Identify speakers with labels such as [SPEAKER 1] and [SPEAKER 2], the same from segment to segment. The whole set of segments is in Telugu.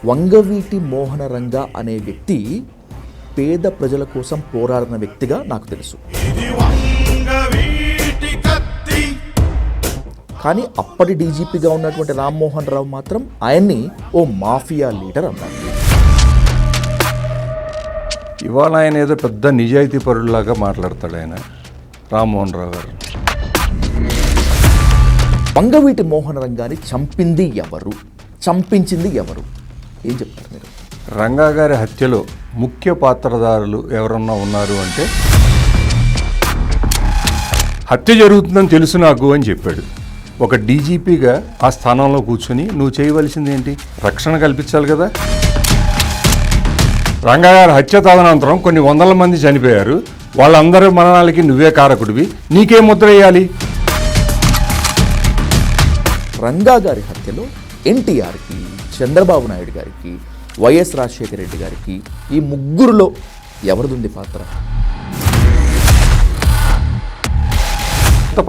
[SPEAKER 1] వంగవీటి మోహన రంగా అనే వ్యక్తి పేద ప్రజల కోసం పోరాడిన వ్యక్తిగా నాకు తెలుసు. కానీ అప్పటి డీజీపీగా ఉన్నటువంటి రామ్మోహన్ రావు మాత్రం ఆయన్ని ఓ మాఫియా లీడర్ అన్నారు.
[SPEAKER 2] ఇవాళ ఆయన ఏదో పెద్ద నిజాయితీ పరులాగా మాట్లాడతాడు ఆయన రామ్మోహన్ రావు గారు.
[SPEAKER 1] వంగవీటి మోహన రంగాన్ని చంపింది ఎవరు, చంపించింది ఎవరు, ఏం చెప్తారు మీరు?
[SPEAKER 2] రంగా గారి హత్యలో ముఖ్య పాత్రధారులు ఎవరన్నా ఉన్నారు అంటే హత్య జరుగుతుందని తెలుసు నాకు అని చెప్పాడు. ఒక డీజీపీగా ఆ స్థానంలో కూర్చొని నువ్వు చేయవలసింది ఏంటి? రక్షణ కల్పించాలి కదా. రంగా గారి హత్య తదనంతరం కొన్ని వందల మంది చనిపోయారు. వాళ్ళందరి మరణాలకి నువ్వే కారకుడివి, నీకే ముద్ర వేయాలి.
[SPEAKER 1] రంగా గారి హత్యలో ఎన్టీఆర్కి, చంద్రబాబు నాయుడు గారికి, వైఎస్ రాజశేఖర రెడ్డి గారికి, ఈ ముగ్గురులో ఎవరిదుంది పాత్ర?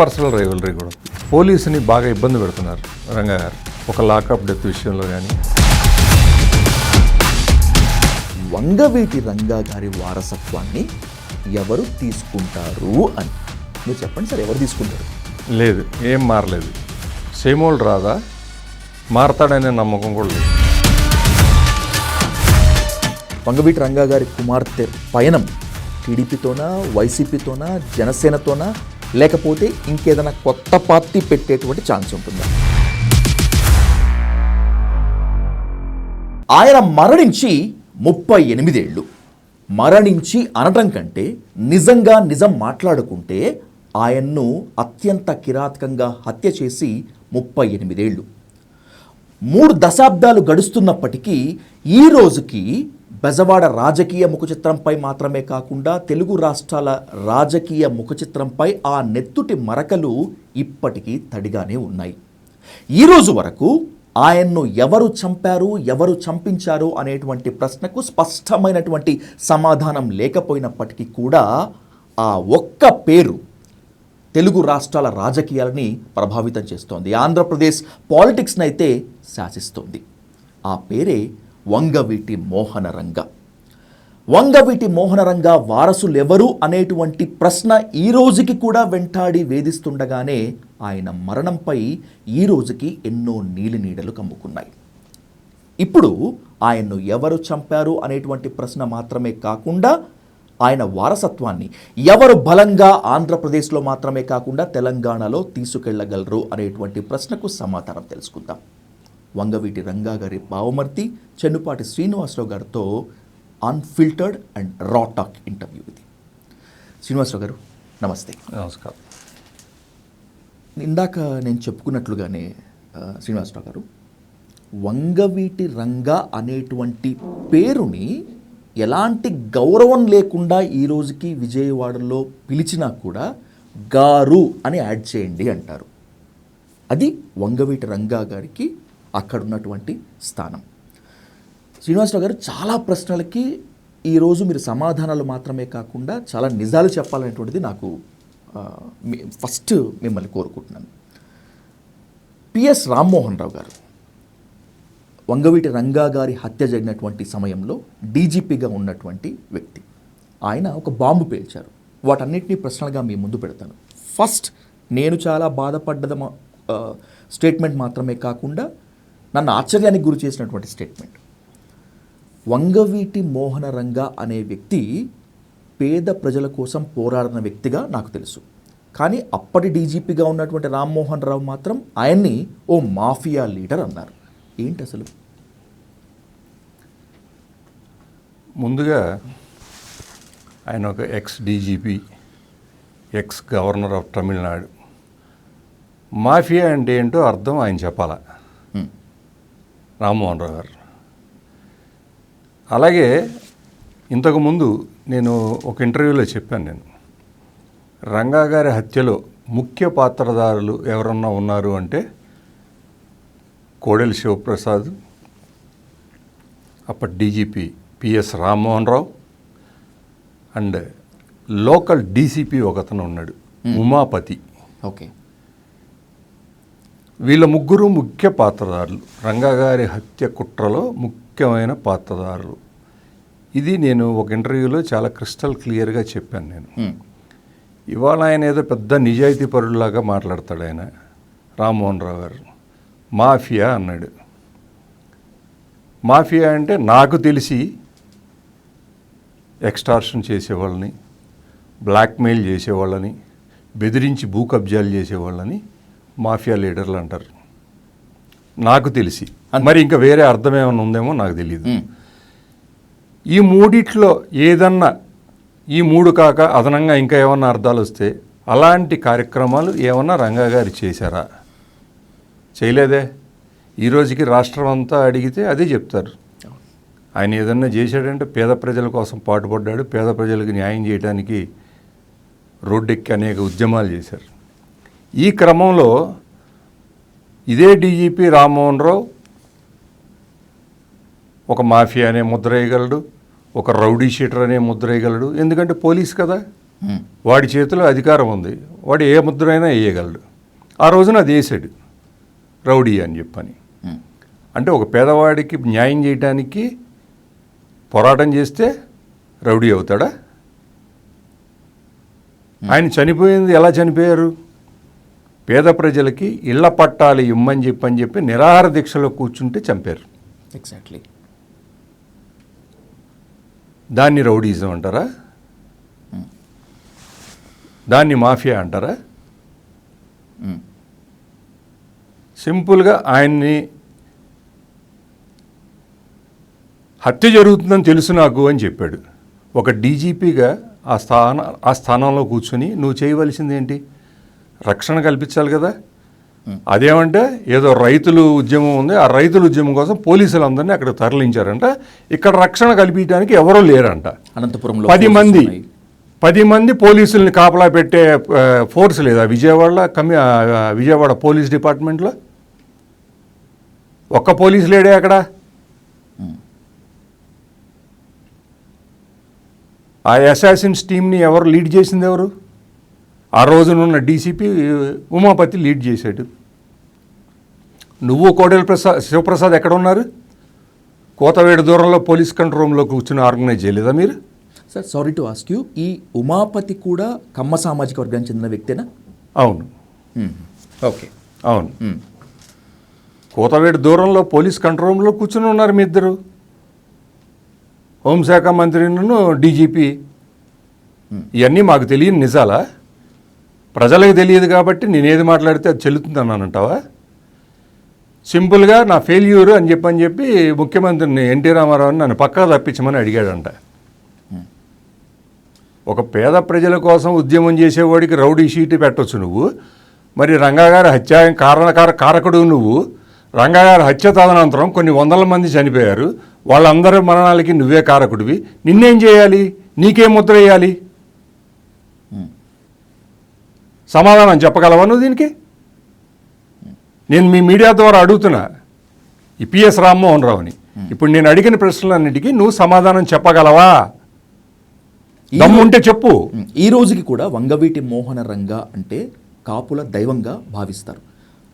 [SPEAKER 2] పర్సనల్ రైవలరీ కూడా పోలీసుని బాగా ఇబ్బంది పెడుతున్నారు రంగా గారు, ఒక లాకప్ డెత్ విషయంలో కానీ.
[SPEAKER 1] వంగవీటి రంగా గారి వారసత్వాన్ని ఎవరు తీసుకుంటారు అని మీరు చెప్పండి సార్. ఎవరు తీసుకుంటారు?
[SPEAKER 2] లేదు, ఏం మారలేదు. సేమోల్ రాదా, మారతాడనే నమ్మకం కూడా లేదు.
[SPEAKER 1] వంగవీటి రంగా గారి కుమార్తె పయనం టీడీపీతోనా, వైసీపీతోనా, జనసేనతోనా, లేకపోతే ఇంకేదైనా కొత్త పార్టీ పెట్టేటువంటి ఛాన్స్ ఉంటుందా? ఆయన మరణించి 38 ఏళ్ళు. మరణించి అనటం కంటే నిజంగా నిజం మాట్లాడుకుంటే ఆయన్ను అత్యంత కిరాతకంగా హత్య చేసి 38 ఏళ్ళు. 3 దశాబ్దాలు గడుస్తున్నప్పటికీ ఈ రోజుకి బెజవాడ రాజకీయ ముఖచిత్రంపై మాత్రమే కాకుండా తెలుగు రాష్ట్రాల రాజకీయ ముఖచిత్రంపై ఆ నెత్తుటి మరకలు ఇప్పటికీ తడిగానే ఉన్నాయి. ఈరోజు వరకు ఆయన్ను ఎవరు చంపారు, ఎవరు చంపించారు అనేటువంటి ప్రశ్నకు స్పష్టమైనటువంటి సమాధానం లేకపోయినప్పటికీ కూడా ఆ ఒక్క పేరు తెలుగు రాష్ట్రాల రాజకీయాలని ప్రభావితం చేస్తోంది. ఆంధ్రప్రదేశ్ పాలిటిక్స్ని అయితే శాసిస్తోంది. ఆ పేరే వంగవీటి మోహన రంగా. వంగవీటి మోహన రంగా వారసులు ఎవరు అనేటువంటి ప్రశ్న ఈ రోజుకి కూడా వెంటాడి వేధిస్తుండగానే ఆయన మరణంపై ఈ రోజుకి ఎన్నో నీలినీడలు కమ్ముకున్నాయి. ఇప్పుడు ఆయన్ను ఎవరు చంపారు అనేటువంటి ప్రశ్న మాత్రమే కాకుండా ఆయన వారసత్వాన్ని ఎవరు బలంగా ఆంధ్రప్రదేశ్లో మాత్రమే కాకుండా తెలంగాణలో తీసుకెళ్లగలరు అనేటువంటి ప్రశ్నకు సమాధానం తెలుసుకుందాం. వంగవీటి రంగా గారి బావమర్తి చెన్నుపాటి శ్రీనివాసరావు గారితో అన్ఫిల్టర్డ్ అండ్ రా టాక్ ఇంటర్వ్యూ ఇది. శ్రీనివాసరావు గారు నమస్తే.
[SPEAKER 2] నమస్కారం.
[SPEAKER 1] ఇందాక నేను చెప్పుకున్నట్లుగానే శ్రీనివాసరావు గారు, వంగవీటి రంగా అనేటువంటి పేరుని ఎలాంటి గౌరవం లేకుండా ఈ రోజుకి విజయవాడలో పిలిచినా కూడా గారు అని యాడ్ చేయండి అంటారు. అది వంగవీటి రంగా గారికి అక్కడున్నటువంటి స్థానం. శ్రీనివాసరావు గారు, చాలా ప్రశ్నలకి ఈరోజు మీరు సమాధానాలు మాత్రమే కాకుండా చాలా నిజాలు చెప్పాలనేటువంటిది నాకు ఫస్ట్ మిమ్మల్ని కోరుకుంటున్నాను. పిఎస్ రామ్మోహన్ రావు గారు వంగవీటి రంగా గారి హత్య జరిగినటువంటి సమయంలో డీజీపీగా ఉన్నటువంటి వ్యక్తి. ఆయన ఒక బాంబు పేల్చారు. వాటన్నిటినీ ప్రశ్నలుగా మీ ముందు పెడతాను. ఫస్ట్, నేను చాలా బాధపడ్డది స్టేట్మెంట్ మాత్రమే కాకుండా నన్ను ఆశ్చర్యానికి గురి చేసినటువంటి స్టేట్మెంట్. వంగవీటి మోహన రంగా అనే వ్యక్తి పేద ప్రజల కోసం పోరాడిన వ్యక్తిగా నాకు తెలుసు. కానీ అప్పటి డీజీపీగా ఉన్నటువంటి రామ్మోహన్ రావు మాత్రం ఆయన్ని ఓ మాఫియా లీడర్ అన్నారు. ఏంటి అసలు?
[SPEAKER 2] ముందుగా ఆయన ఒక X DGP, X governor of Tamil Nadu. Mafia అంటే ఏంటో అర్థం ఆయన చెప్పాలా, రామ్మోహన్ రావు గారు. అలాగే ఇంతకుముందు నేను ఒక ఇంటర్వ్యూలో చెప్పాను, నేను రంగా గారి హత్యలో ముఖ్య పాత్రధారులు ఎవరన్నా ఉన్నారు అంటే కోడెల శివప్రసాద్, అప్పటి DGP PS Rammohan Rao, and local DCP ఒకతను ఉన్నాడు, ఉమాపతి.
[SPEAKER 1] ఓకే.
[SPEAKER 2] వీళ్ళ ముగ్గురు ముఖ్య పాత్రధారులు, రంగా గారి హత్య కుట్రలో ముఖ్యమైన పాత్రధారులు. ఇది నేను ఒక ఇంటర్వ్యూలో చాలా క్రిస్టల్ క్లియర్గా చెప్పాను నేను. ఇవాళ ఆయన ఏదో పెద్ద నిజాయితీ పరుడులాగా మాట్లాడతాడు ఆయన, రామ్మోహన్ రావు గారు. మాఫియా అన్నాడు. మాఫియా అంటే నాకు తెలిసి ఎక్స్టార్షన్ చేసేవాళ్ళని, బ్లాక్మెయిల్ చేసేవాళ్ళని, బెదిరించి భూ కబ్జాలు చేసేవాళ్ళని మాఫియా లీడర్లు అంటారు నాకు తెలిసి. మరి ఇంకా వేరే అర్థం ఏమైనా ఉందేమో నాకు తెలియదు. ఈ మూడిట్లో ఏదన్నా, ఈ మూడు కాక అదనంగా ఇంకా ఏమన్నా అర్థాలు వస్తే అలాంటి కార్యక్రమాలు ఏమన్నా రంగా గారు చేశారా? చేయలేదే. ఈ రోజుకి రాష్ట్రం అంతా అడిగితే అదే చెప్తారు. ఆయన ఏదన్నా చేశాడంటే పేద ప్రజల కోసం పాటుపడ్డాడు, పేద ప్రజలకు న్యాయం చేయడానికి రోడ్డెక్కి అనేక ఉద్యమాలు చేశారు. ఈ క్రమంలో ఇదే డీజీపీ రామ్మోహన్ రావు ఒక మాఫియా అనే ముద్ర వేయగలడు, ఒక రౌడీ షీటర్ అనే ముద్ర వేయగలడు. ఎందుకంటే పోలీస్ కదా, వాడి చేతిలో అధికారం ఉంది, వాడు ఏ ముద్ర అయినా వేయగలడు. ఆ రోజున అది వేసాడు, రౌడీ అని చెప్పని. అంటే ఒక పేదవాడికి న్యాయం చేయడానికి పోరాటం చేస్తే రౌడీ అవుతాడా? ఆయన చనిపోయింది ఎలా చనిపోయారు? పేద ప్రజలకి ఇళ్ల పట్టాలు ఇమ్మని చెప్పి నిరాహార దీక్షలో కూర్చుంటే చంపారు.
[SPEAKER 1] ఎగ్జాక్ట్లీ.
[SPEAKER 2] దాన్ని రౌడీజం అంటారా? దాన్ని మాఫియా అంటారా? సింపుల్గా ఆయన్ని హత్య జరుగుతుందని తెలుసు నాకు అని చెప్పాడు. ఒక డీజీపీగా ఆ స్థానంలో కూర్చొని నువ్వు చేయవలసింది ఏంటి? రక్షణ కల్పించాలి కదా. అదేమంటే ఏదో రైతులు ఉద్యమం ఉంది, ఆ రైతుల ఉద్యమం కోసం పోలీసులందరినీ అక్కడ తరలించారంట. ఇక్కడ రక్షణ కల్పించడానికి ఎవరూ లేరంట.
[SPEAKER 1] అనంతపురంలో
[SPEAKER 2] 10 మంది పోలీసుల్ని కాపలా పెట్టే ఫోర్స్ లేదా విజయవాడ పోలీస్ డిపార్ట్మెంట్లో? ఒక్క పోలీసు లేడే అక్కడ. ఆ అసాసిన్స్ టీంని ఎవరు లీడ్ చేసింది? ఎవరు? ఆ రోజునున్న డీసీపీ ఉమాపతి లీడ్ చేశాడు. నువ్వు కోడెల శివప్రసాద్ ఎక్కడ ఉన్నారు? కోతవేడు దూరంలో పోలీస్ కంట్రోల్ రూమ్లో కూర్చుని ఆర్గనైజ్ చేయలేదా మీరు?
[SPEAKER 1] Sir, sorry to ask you, ఈ ఉమాపతి కూడా కమ్మ సామాజిక వర్గానికి చెందిన వ్యక్తేనా?
[SPEAKER 2] అవును.
[SPEAKER 1] ఓకే,
[SPEAKER 2] అవును. కోతవేడు దూరంలో పోలీస్ కంట్రోల్ రూమ్లో కూర్చుని ఉన్నారు మీ ఇద్దరు, హోంశాఖ మంత్రిను డీజీపీ. ఇవన్నీ మాకు తెలియని నిజాలా? ప్రజలకు తెలియదు కాబట్టి నేనేది మాట్లాడితే అది చెల్లుతుందన్నానంటావా? సింపుల్గా నా ఫెయిల్యూర్ అని చెప్పి ముఖ్యమంత్రిని ఎన్టీ రామారావుని నన్ను పక్కా తప్పించమని అడిగాడంట. ఒక పేద ప్రజల కోసం ఉద్యమం చేసేవాడికి రౌడీ షీట్ పెట్టవచ్చు నువ్వు. మరి రంగా గారి హత్య కారకుడు నువ్వు. రంగా గారి హత్య తదనంతరం కొన్ని వందల మంది చనిపోయారు. వాళ్ళందరి మరణాలకి నువ్వే కారకుడివి. నిన్నేం చేయాలి? నీకేం ముద్ర వేయాలి? సమాధానం చెప్పగలవా నువ్వు దీనికి? నేను మీ మీడియా ద్వారా అడుగుతున్నా, ఈ పిఎస్ రామ్మోహన్ రావుని. ఇప్పుడు నేను అడిగిన ప్రశ్నలన్నిటికీ నువ్వు సమాధానం చెప్పగలవా? దమ్ముంటే చెప్పు.
[SPEAKER 1] ఈ రోజుకి కూడా వంగవీటి మోహన రంగా అంటే కాపుల దైవంగా భావిస్తారు.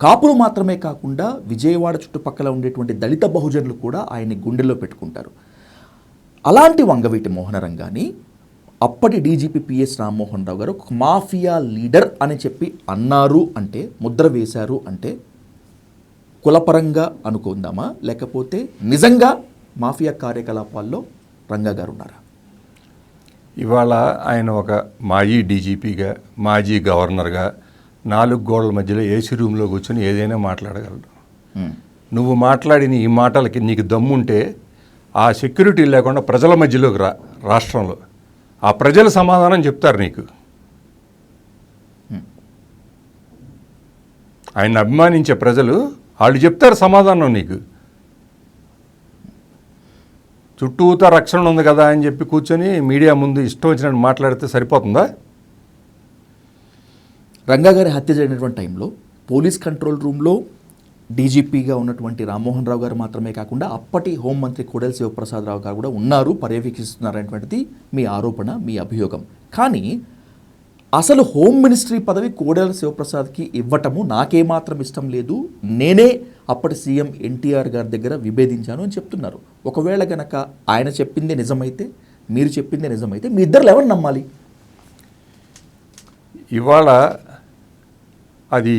[SPEAKER 1] కాపులు మాత్రమే కాకుండా విజయవాడ చుట్టుపక్కల ఉండేటువంటి దళిత బహుజనులు కూడా ఆయన్ని గుండెల్లో పెట్టుకుంటారు. అలాంటి వంగవీటి మోహన రంగాని అప్పటి డీజీపీ పిఎస్ రామ్మోహన్ రావు గారు ఒక మాఫియా లీడర్ అని చెప్పి అన్నారు అంటే, ముద్ర వేశారు అంటే కులపరంగా అనుకుందామా, లేకపోతే నిజంగా మాఫియా కార్యకలాపాల్లో రంగా గారు ఉన్నారా?
[SPEAKER 2] ఇవాళ ఆయన ఒక మాజీ డీజీపీగా, మాజీ గవర్నర్గా 4 గోడల మధ్యలో ఏసీ రూమ్లో కూర్చొని ఏదైనా మాట్లాడగలడు. నువ్వు మాట్లాడిన ఈ మాటలకి నీకు దమ్ముంటే ఆ సెక్యూరిటీ లేకుండా ప్రజల మధ్యలోకి రా, రాష్ట్రంలో. ఆ ప్రజల సమాధానం చెప్తారు నీకు. ఆయన అభిమానించే ప్రజలు వాళ్ళు చెప్తారు సమాధానం నీకు. చుట్టూతా రక్షణ ఉంది కదా అని చెప్పి కూర్చొని మీడియా ముందు ఇష్టం వచ్చినట్టు మాట్లాడితే సరిపోతుందా?
[SPEAKER 1] రంగా గారి హత్య జరిగినటువంటి టైంలో పోలీస్ కంట్రోల్ రూమ్లో డీజీపీగా ఉన్నటువంటి రామ్మోహన్ రావు గారు మాత్రమే కాకుండా అప్పటి హోంమంత్రి కోడెల శివప్రసాద్ రావు గారు కూడా ఉన్నారు, పర్యవేక్షిస్తున్నారనేటువంటిది మీ ఆరోపణ, మీ అభియోగం. కానీ అసలు హోమ్ మినిస్ట్రీ పదవి కోడెల శివప్రసాద్కి ఇవ్వటము నాకేమాత్రం ఇష్టం లేదు, నేనే అప్పటి సీఎం ఎన్టీఆర్ గారి దగ్గర విభేదించాను అని చెప్తున్నారు. ఒకవేళ గనక ఆయన చెప్పిందే నిజమైతే, మీరు చెప్పిందే నిజమైతే, మీ ఇద్దరు ఎవరు నమ్మాలి?
[SPEAKER 2] ఇవాళ అది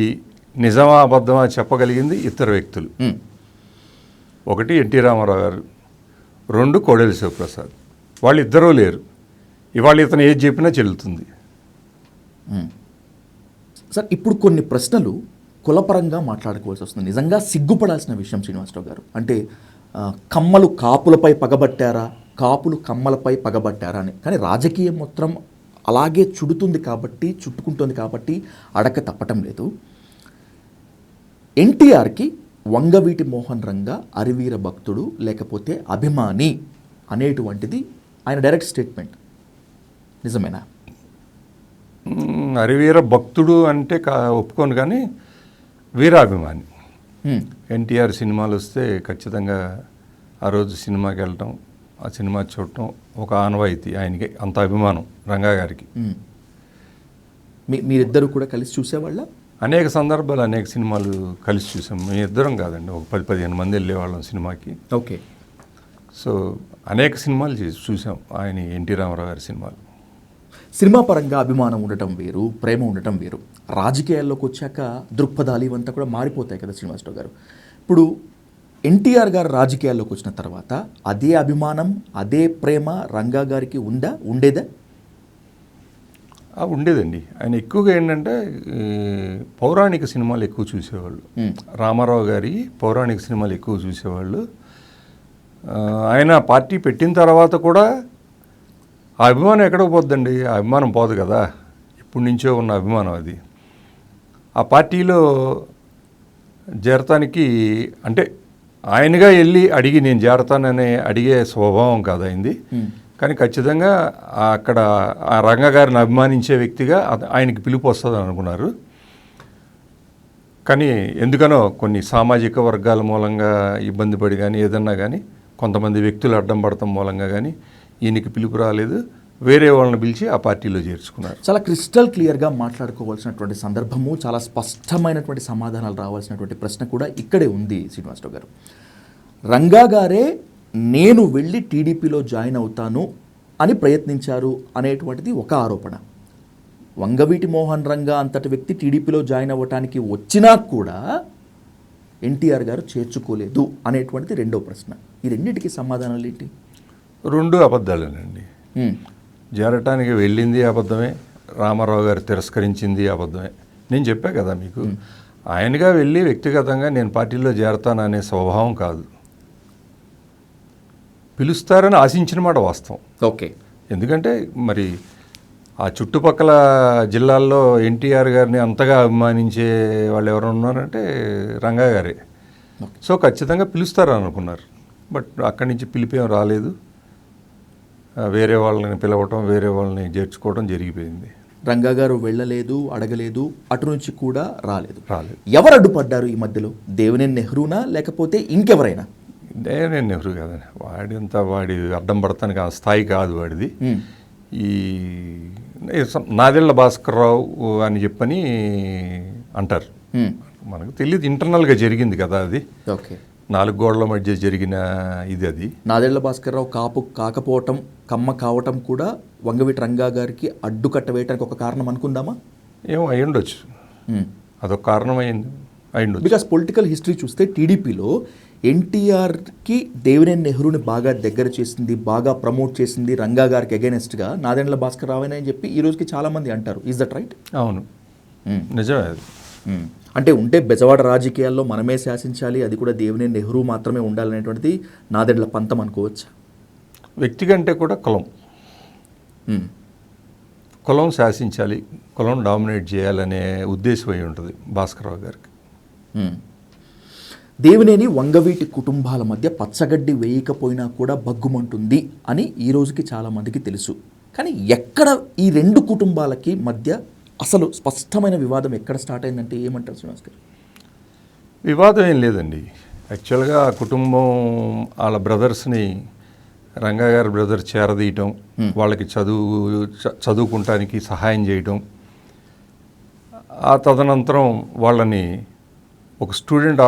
[SPEAKER 2] నిజమా అబద్ధమా చెప్పగలిగింది ఇద్దరు వ్యక్తులు. ఒకటి ఎన్టీ రామారావు గారు, రెండు కోడెల శివప్రసాద్. వాళ్ళు ఇద్దరూ లేరు. ఇవాళ ఇతను ఏది చెప్పినా చెల్లుతుంది.
[SPEAKER 1] సార్, ఇప్పుడు కొన్ని ప్రశ్నలు కులపరంగా మాట్లాడుకోవాల్సి వస్తుంది. నిజంగా సిగ్గుపడాల్సిన విషయం శ్రీనివాసరావు గారు. అంటే కమ్మలు కాపులపై పగబట్టారా, కాపులు కమ్మలపై పగబట్టారా అని. కానీ రాజకీయం మొత్తం అలాగే చుట్టుకుంటుంది కాబట్టి అడక తప్పటం లేదు. ఎన్టీఆర్కి వంగవీటి మోహన్ రంగా అరివీర భక్తుడు లేకపోతే అభిమాని అనేటువంటిది ఆయన డైరెక్ట్ స్టేట్మెంట్. నిజమేనా?
[SPEAKER 2] అరివీర భక్తుడు అంటే ఒప్పుకోను, కానీ వీరాభిమాని. ఎన్టీఆర్ సినిమాలు వస్తే ఖచ్చితంగా ఆ రోజు సినిమాకి వెళ్ళటం, ఆ సినిమా చూడటం ఒక ఆనవాయితీ. ఆయనకి అంత అభిమానం రంగా గారికి.
[SPEAKER 1] మీరిద్దరు కూడా కలిసి చూసేవాళ్ళ?
[SPEAKER 2] అనేక సందర్భాలు అనేక సినిమాలు కలిసి చూసాం. మేము ఇద్దరం కాదండి, ఒక 10-15 మంది వెళ్ళేవాళ్ళం సినిమాకి.
[SPEAKER 1] ఓకే.
[SPEAKER 2] సో అనేక సినిమాలు చూసాం ఆయన, ఎన్టీ రామారావు గారి సినిమాలు.
[SPEAKER 1] సినిమా పరంగా అభిమానం ఉండటం వేరు, ప్రేమ ఉండటం వేరు. రాజకీయాల్లోకి వచ్చాక దృక్పథాలు ఇవంతా కూడా మారిపోతాయి కదా శ్రీనివాసరావు గారు. ఇప్పుడు ఎన్టీఆర్ గారు రాజకీయాల్లోకి వచ్చిన తర్వాత అదే అభిమానం, అదే ప్రేమ రంగా గారికి ఉండేదా?
[SPEAKER 2] ఉండేదండి. ఆయన ఎక్కువగా ఏంటంటే పౌరాణిక సినిమాలు ఎక్కువ చూసేవాళ్ళు. రామారావు గారి పౌరాణిక సినిమాలు ఎక్కువ చూసేవాళ్ళు. ఆయన పార్టీ పెట్టిన తర్వాత కూడా ఆ అభిమానం ఎక్కడికి పోద్దండి? ఆ అభిమానం పోదు కదా, ఇప్పటి నుంచో ఉన్న అభిమానం అది. ఆ పార్టీలో చేరటానికి అంటే ఆయనగా వెళ్ళి అడిగి నేను చేరతానని అడిగే స్వభావం కాదు అయింది. కానీ ఖచ్చితంగా అక్కడ ఆ రంగా గారిని అభిమానించే వ్యక్తిగా ఆయనకి పిలుపు వస్తుంది అనుకున్నారు. కానీ ఎందుకనో కొన్ని సామాజిక వర్గాల మూలంగా ఇబ్బంది పడి కానీ ఏదన్నా కానీ కొంతమంది వ్యక్తులు అడ్డం పడటం మూలంగా కానీ ఈయనకి పిలుపు రాలేదు. వేరే వాళ్ళని పిలిచి ఆ పార్టీలో చేర్చుకున్నారు.
[SPEAKER 1] చాలా క్రిస్టల్ క్లియర్గా మాట్లాడుకోవాల్సినటువంటి సందర్భము, చాలా స్పష్టమైనటువంటి సమాధానాలు రావాల్సినటువంటి ప్రశ్న కూడా ఇక్కడే ఉంది శ్రీనివాసరావు గారు. రంగా గారే నేను వెళ్ళి టీడీపీలో జాయిన్ అవుతాను అని ప్రయత్నించారు అనేటువంటిది ఒక ఆరోపణ. వంగవీటి మోహన్ రంగా అంతటి వ్యక్తి టీడీపీలో జాయిన్ అవ్వటానికి వచ్చినా కూడా ఎన్టీఆర్ గారు చేర్చుకోలేదు అనేటువంటిది రెండో ప్రశ్న. ఈ రెండింటికి సమాధానాలు ఏంటి?
[SPEAKER 2] రెండు అబద్ధాలేనండి. చేరటానికి వెళ్ళింది అబద్ధమే, రామారావు గారు తిరస్కరించింది అబద్ధమే. నేను చెప్పా కదా మీకు, ఆయనగా వెళ్ళి వ్యక్తిగతంగా నేను పార్టీలో చేరతాననే స్వభావం కాదు. పిలుస్తారని ఆశించిన మాట వాస్తవం.
[SPEAKER 1] ఓకే.
[SPEAKER 2] ఎందుకంటే మరి ఆ చుట్టుపక్కల జిల్లాల్లో ఎన్టీఆర్ గారిని అంతగా అభిమానించే వాళ్ళు ఎవరు ఉన్నారంటే రంగా గారే. సో ఖచ్చితంగా పిలుస్తారని అనుకున్నారు. బట్ అక్కడి నుంచి పిలిపేం రాలేదు. వేరే వాళ్ళని పిలవటం, వేరే వాళ్ళని చేర్చుకోవడం జరిగిపోయింది.
[SPEAKER 1] రంగా గారు వెళ్ళలేదు, అడగలేదు, అటు నుంచి కూడా రాలేదు. ఎవరు అడ్డుపడ్డారు ఈ మధ్యలో? దేవినేని నెహ్రూనా లేకపోతే ఇంకెవరైనా?
[SPEAKER 2] దేవినేని నెహ్రూ కాదని, వాడి అడ్డం పడతానికి ఆ స్థాయి కాదు వాడిది. ఈ నాదెళ్ల భాస్కర్రావు అని చెప్పని అంటారు. మనకు తెలియదు, ఇంటర్నల్గా జరిగింది కదా అది.
[SPEAKER 1] ఓకే.
[SPEAKER 2] 4 గోడల మధ్య జరిగిన ఇది. అది
[SPEAKER 1] నాదెళ్ల భాస్కర్రావు కాపు కాకపోవటం, కమ్మ కావటం కూడా వంగవీటి రంగా గారికి అడ్డుకట్ట వేయడానికి ఒక కారణం అనుకుందామా?
[SPEAKER 2] ఏమో అయ్యుండొచ్చు, అదొక కారణం అయ్యుండొచ్చు.
[SPEAKER 1] బికాస్ పొలిటికల్ హిస్టరీ చూస్తే టీడీపీలో ఎన్టీఆర్కి దేవినేని నెహ్రూని బాగా దగ్గర చేసింది, బాగా ప్రమోట్ చేసింది రంగా గారికి అగైనెస్ట్గా నాదెండ్ల భాస్కర్ రావేనా అని చెప్పి ఈ రోజుకి చాలామంది అంటారు. Is that right?
[SPEAKER 2] అవును, నిజమే అది.
[SPEAKER 1] అంటే ఉంటే బెజవాడ రాజకీయాల్లో మనమే శాసించాలి, అది కూడా దేవినేని నెహ్రూ మాత్రమే ఉండాలనేటువంటిది నాదెండ్ల పంతం అనుకోవచ్చు.
[SPEAKER 2] వ్యక్తి కంటే కూడా కులం శాసించాలి, కులం డామినేట్ చేయాలనే ఉద్దేశం అయి ఉంటుంది భాస్కర్రావు గారికి.
[SPEAKER 1] దేవినేని వంగవీటి కుటుంబాల మధ్య పచ్చగడ్డి వేయకపోయినా కూడా బగ్గుమంటుంది అని ఈ రోజుకి చాలామందికి తెలుసు. కానీ ఎక్కడ ఈ రెండు కుటుంబాలకి మధ్య అసలు స్పష్టమైన వివాదం ఎక్కడ స్టార్ట్ అయిందంటే ఏమంటారు శ్రీనివాస్ గారు?
[SPEAKER 2] వివాదం ఏం లేదండి. యాక్చువల్గా ఆ కుటుంబం వాళ్ళ బ్రదర్స్ని, రంగా గారి బ్రదర్ చేరదీయటం, వాళ్ళకి చదువుకుంటానికి సహాయం చేయటం, ఆ తదనంతరం వాళ్ళని ఒక స్టూడెంట్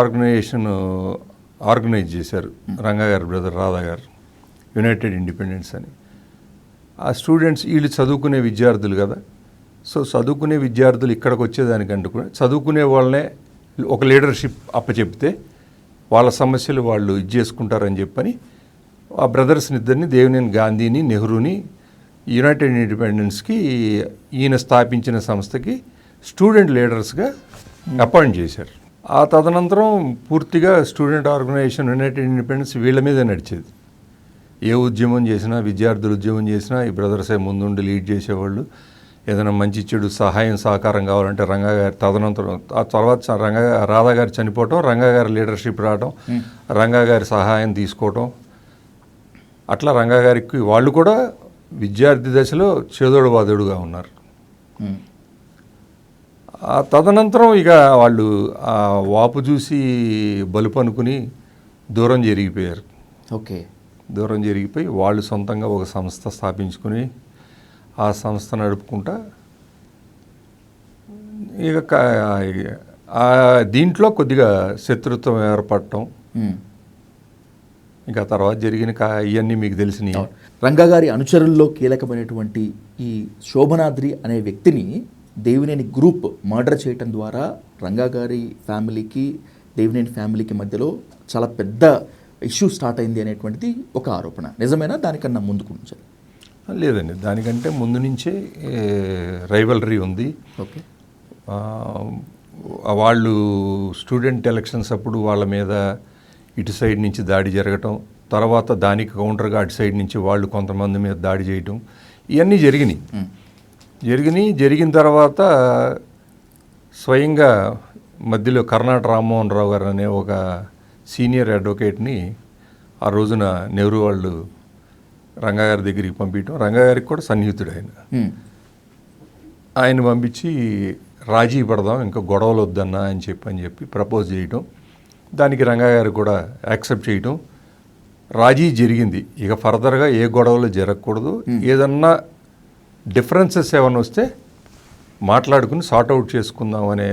[SPEAKER 2] ఆర్గనైజ్ చేశారు రంగా గారు బ్రదర్ రాధా గారు, యునైటెడ్ ఇండిపెండెన్స్ అని. ఆ స్టూడెంట్స్ వీళ్ళు చదువుకునే విద్యార్థులు కదా, సో చదువుకునే విద్యార్థులు ఇక్కడికి వచ్చేదానికంటే కూడా చదువుకునే వాళ్ళనే ఒక లీడర్షిప్ అప్పచెప్తే వాళ్ళ సమస్యలు వాళ్ళు ఇది చేసుకుంటారని చెప్పని ఆ బ్రదర్స్ని ఇద్దరిని దేవినేని గాంధీని నెహ్రూని యునైటెడ్ ఇండిపెండెన్స్కి ఈయన స్థాపించిన సంస్థకి స్టూడెంట్ లీడర్స్గా అపాయింట్ చేశారు. ఆ తదనంతరం పూర్తిగా స్టూడెంట్ ఆర్గనైజేషన్ యునైటెడ్ ఇండిపెండెన్స్ వీళ్ళ మీద నడిచేది. ఏ ఉద్యమం చేసినా, విద్యార్థులు ఉద్యమం చేసినా ఈ బ్రదర్సే ముందుండి లీడ్ చేసేవాళ్ళు. ఏదైనా మంచి చెడు సహాయం సహకారం కావాలంటే రంగా గారి తదనంతరం ఆ తర్వాత రాధా గారు చనిపోవటం, రంగా గారి లీడర్షిప్ రావడం, రంగా గారి సహాయం తీసుకోవటం, అట్లా రంగా గారికి వాళ్ళు కూడా విద్యార్థి దశలో చేదోడు వాదోడుగా ఉన్నారు. ఆ తదనంతరం ఇక వాళ్ళు ఆ వాపు చూసి బలుపు అనుకుని దూరం జరిగిపోయారు.
[SPEAKER 1] ఓకే. దూరం
[SPEAKER 2] జరిగిపోయి వాళ్ళు సొంతంగా ఒక సంస్థ స్థాపించుకుని ఆ సంస్థ నడుపుకుంటా ఇక దీంట్లో కొద్దిగా శత్రుత్వం ఏర్పడటం, ఇంకా తర్వాత జరిగిన ఇవన్నీ మీకు తెలిసినవి.
[SPEAKER 1] రంగా గారి అనుచరుల్లో కీలకమైనటువంటి ఈ శోభనాద్రి అనే వ్యక్తిని దేవినేని గ్రూప్ మర్డర్ చేయటం ద్వారా రంగా గారి ఫ్యామిలీకి దేవినేని ఫ్యామిలీకి మధ్యలో చాలా పెద్ద ఇష్యూ స్టార్ట్ అయింది అనేటువంటిది ఒక ఆరోపణ. నిజమేనా? దానికన్నా ముందుకు ఉంచాలి?
[SPEAKER 2] లేదండి, దానికంటే ముందు నుంచే రైవలరీ ఉంది.
[SPEAKER 1] ఓకే.
[SPEAKER 2] వాళ్ళు స్టూడెంట్ ఎలక్షన్స్ అప్పుడు వాళ్ళ మీద ఇటు సైడ్ నుంచి దాడి జరగటం, తర్వాత దానికి కౌంటర్గా అటు సైడ్ నుంచి వాళ్ళు కొంతమంది మీద దాడి చేయటం, ఇవన్నీ జరిగిన తర్వాత స్వయంగా మధ్యలో కర్ణాట రామ్మోహన్ రావు గారు అనే ఒక సీనియర్ అడ్వకేట్ని ఆ రోజున నెహ్రూ వాళ్ళు రంగా గారి దగ్గరికి పంపించడం, రంగా గారికి కూడా సన్నిహితుడు ఆయన పంపించి రాజీ పడదాం, ఇంకా గొడవలు వద్దన్నా అని చెప్పి ప్రపోజ్ చేయటం, దానికి రంగా గారు కూడా యాక్సెప్ట్ చేయటం, రాజీ జరిగింది. ఇక ఫర్దర్గా ఏ గొడవలు జరగకూడదు, ఏదన్నా డిఫరెన్సెస్ ఏమైనా వస్తే మాట్లాడుకుని సార్ట్అవుట్ చేసుకుందాం అనే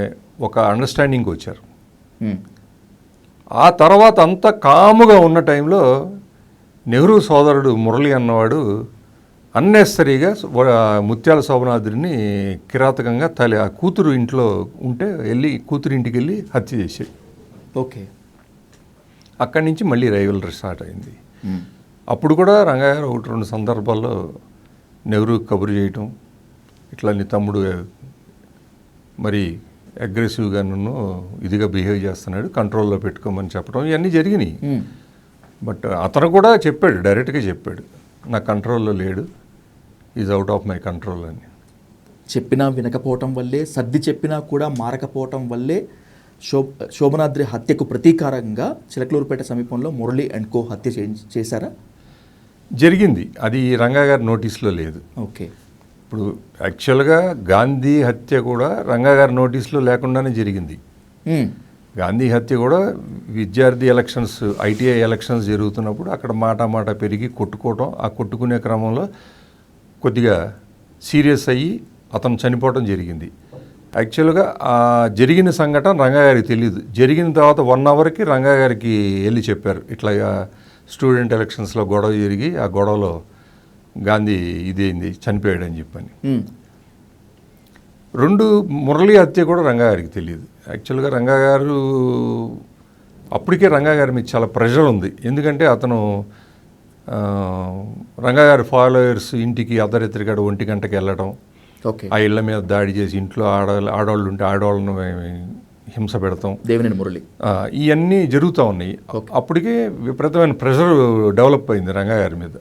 [SPEAKER 2] ఒక అండర్స్టాండింగ్కి వచ్చారు. ఆ తర్వాత అంతా కాముగా ఉన్న టైంలో నెహ్రూ సోదరుడు మురళి అన్నవాడు అన్నెసరీగా ముత్యాల శోభనాద్రిని కిరాతకంగా ఆ కూతురు ఇంట్లో ఉంటే కూతురు ఇంటికి వెళ్ళి హత్య చేశాడు.
[SPEAKER 1] ఓకే.
[SPEAKER 2] అక్కడి నుంచి మళ్ళీ రైవలరీ స్టార్ట్ అయింది. అప్పుడు కూడా రంగా గారు 1-2 సందర్భాల్లో నెహ్రూ కబురు చేయటం, ఇట్లా నీ తమ్ముడు మరి అగ్రెసివ్గా నన్ను ఇదిగా బిహేవ్ చేస్తున్నాడు, కంట్రోల్లో పెట్టుకోమని చెప్పడం, ఇవన్నీ జరిగినాయి. బట్ అతను కూడా చెప్పాడు, డైరెక్ట్గా చెప్పాడు, నా కంట్రోల్లో లేడు, is out of my control అని.
[SPEAKER 1] చెప్పినా వినకపోవటం వల్లే, సర్ది చెప్పినా కూడా మారకపోవటం వల్లే శోభనాద్రి హత్యకు ప్రతీకారంగా చిలకలూరుపేట సమీపంలో మురళి అండ్ కో హత్య చేశారా?
[SPEAKER 2] జరిగింది. అది రంగా గారి నోటీస్లో లేదు.
[SPEAKER 1] ఓకే.
[SPEAKER 2] ఇప్పుడు యాక్చువల్గా గాంధీ హత్య కూడా రంగా గారి నోటీస్లో లేకుండానే జరిగింది. గాంధీ హత్య కూడా విద్యార్థి ఎలక్షన్స్, ఐటీఐ ఎలక్షన్స్ జరుగుతున్నప్పుడు అక్కడ మాట పెరిగి కొట్టుకోవటం, ఆ కొట్టుకునే క్రమంలో కొద్దిగా సీరియస్ అయ్యి అతను చనిపోవటం జరిగింది. యాక్చువల్గా ఆ జరిగిన సంఘటన రంగా గారికి తెలియదు. జరిగిన తర్వాత 1 అవర్కి రంగా గారికి వెళ్ళి చెప్పారు, ఇట్లా స్టూడెంట్ ఎలక్షన్స్లో గొడవ జరిగి ఆ గొడవలో గాంధీ ఇదేంది చనిపోయాడని చెప్పని. 2 మురళి హత్య కూడా రంగా గారికి తెలియదు. యాక్చువల్గా రంగా గారు అప్పటికే రంగా గారి మీద చాలా ప్రెషర్ ఉంది. ఎందుకంటే అతను రంగా గారి ఫాలోయర్స్ ఇంటికి అర్ధరాత్రిగాడ 1 గంటకి వెళ్ళడం, ఆ ఇళ్ల మీద దాడి చేసి ఇంట్లో ఆడవాళ్ళు ఉంటే ఆడవాళ్ళను హింస పెడతాం,
[SPEAKER 1] దేవినేని మురళి,
[SPEAKER 2] ఇవన్నీ జరుగుతూ ఉన్నాయి. అప్పటికే విపరీతమైన ప్రెషర్ డెవలప్ అయింది రంగా గారి మీద.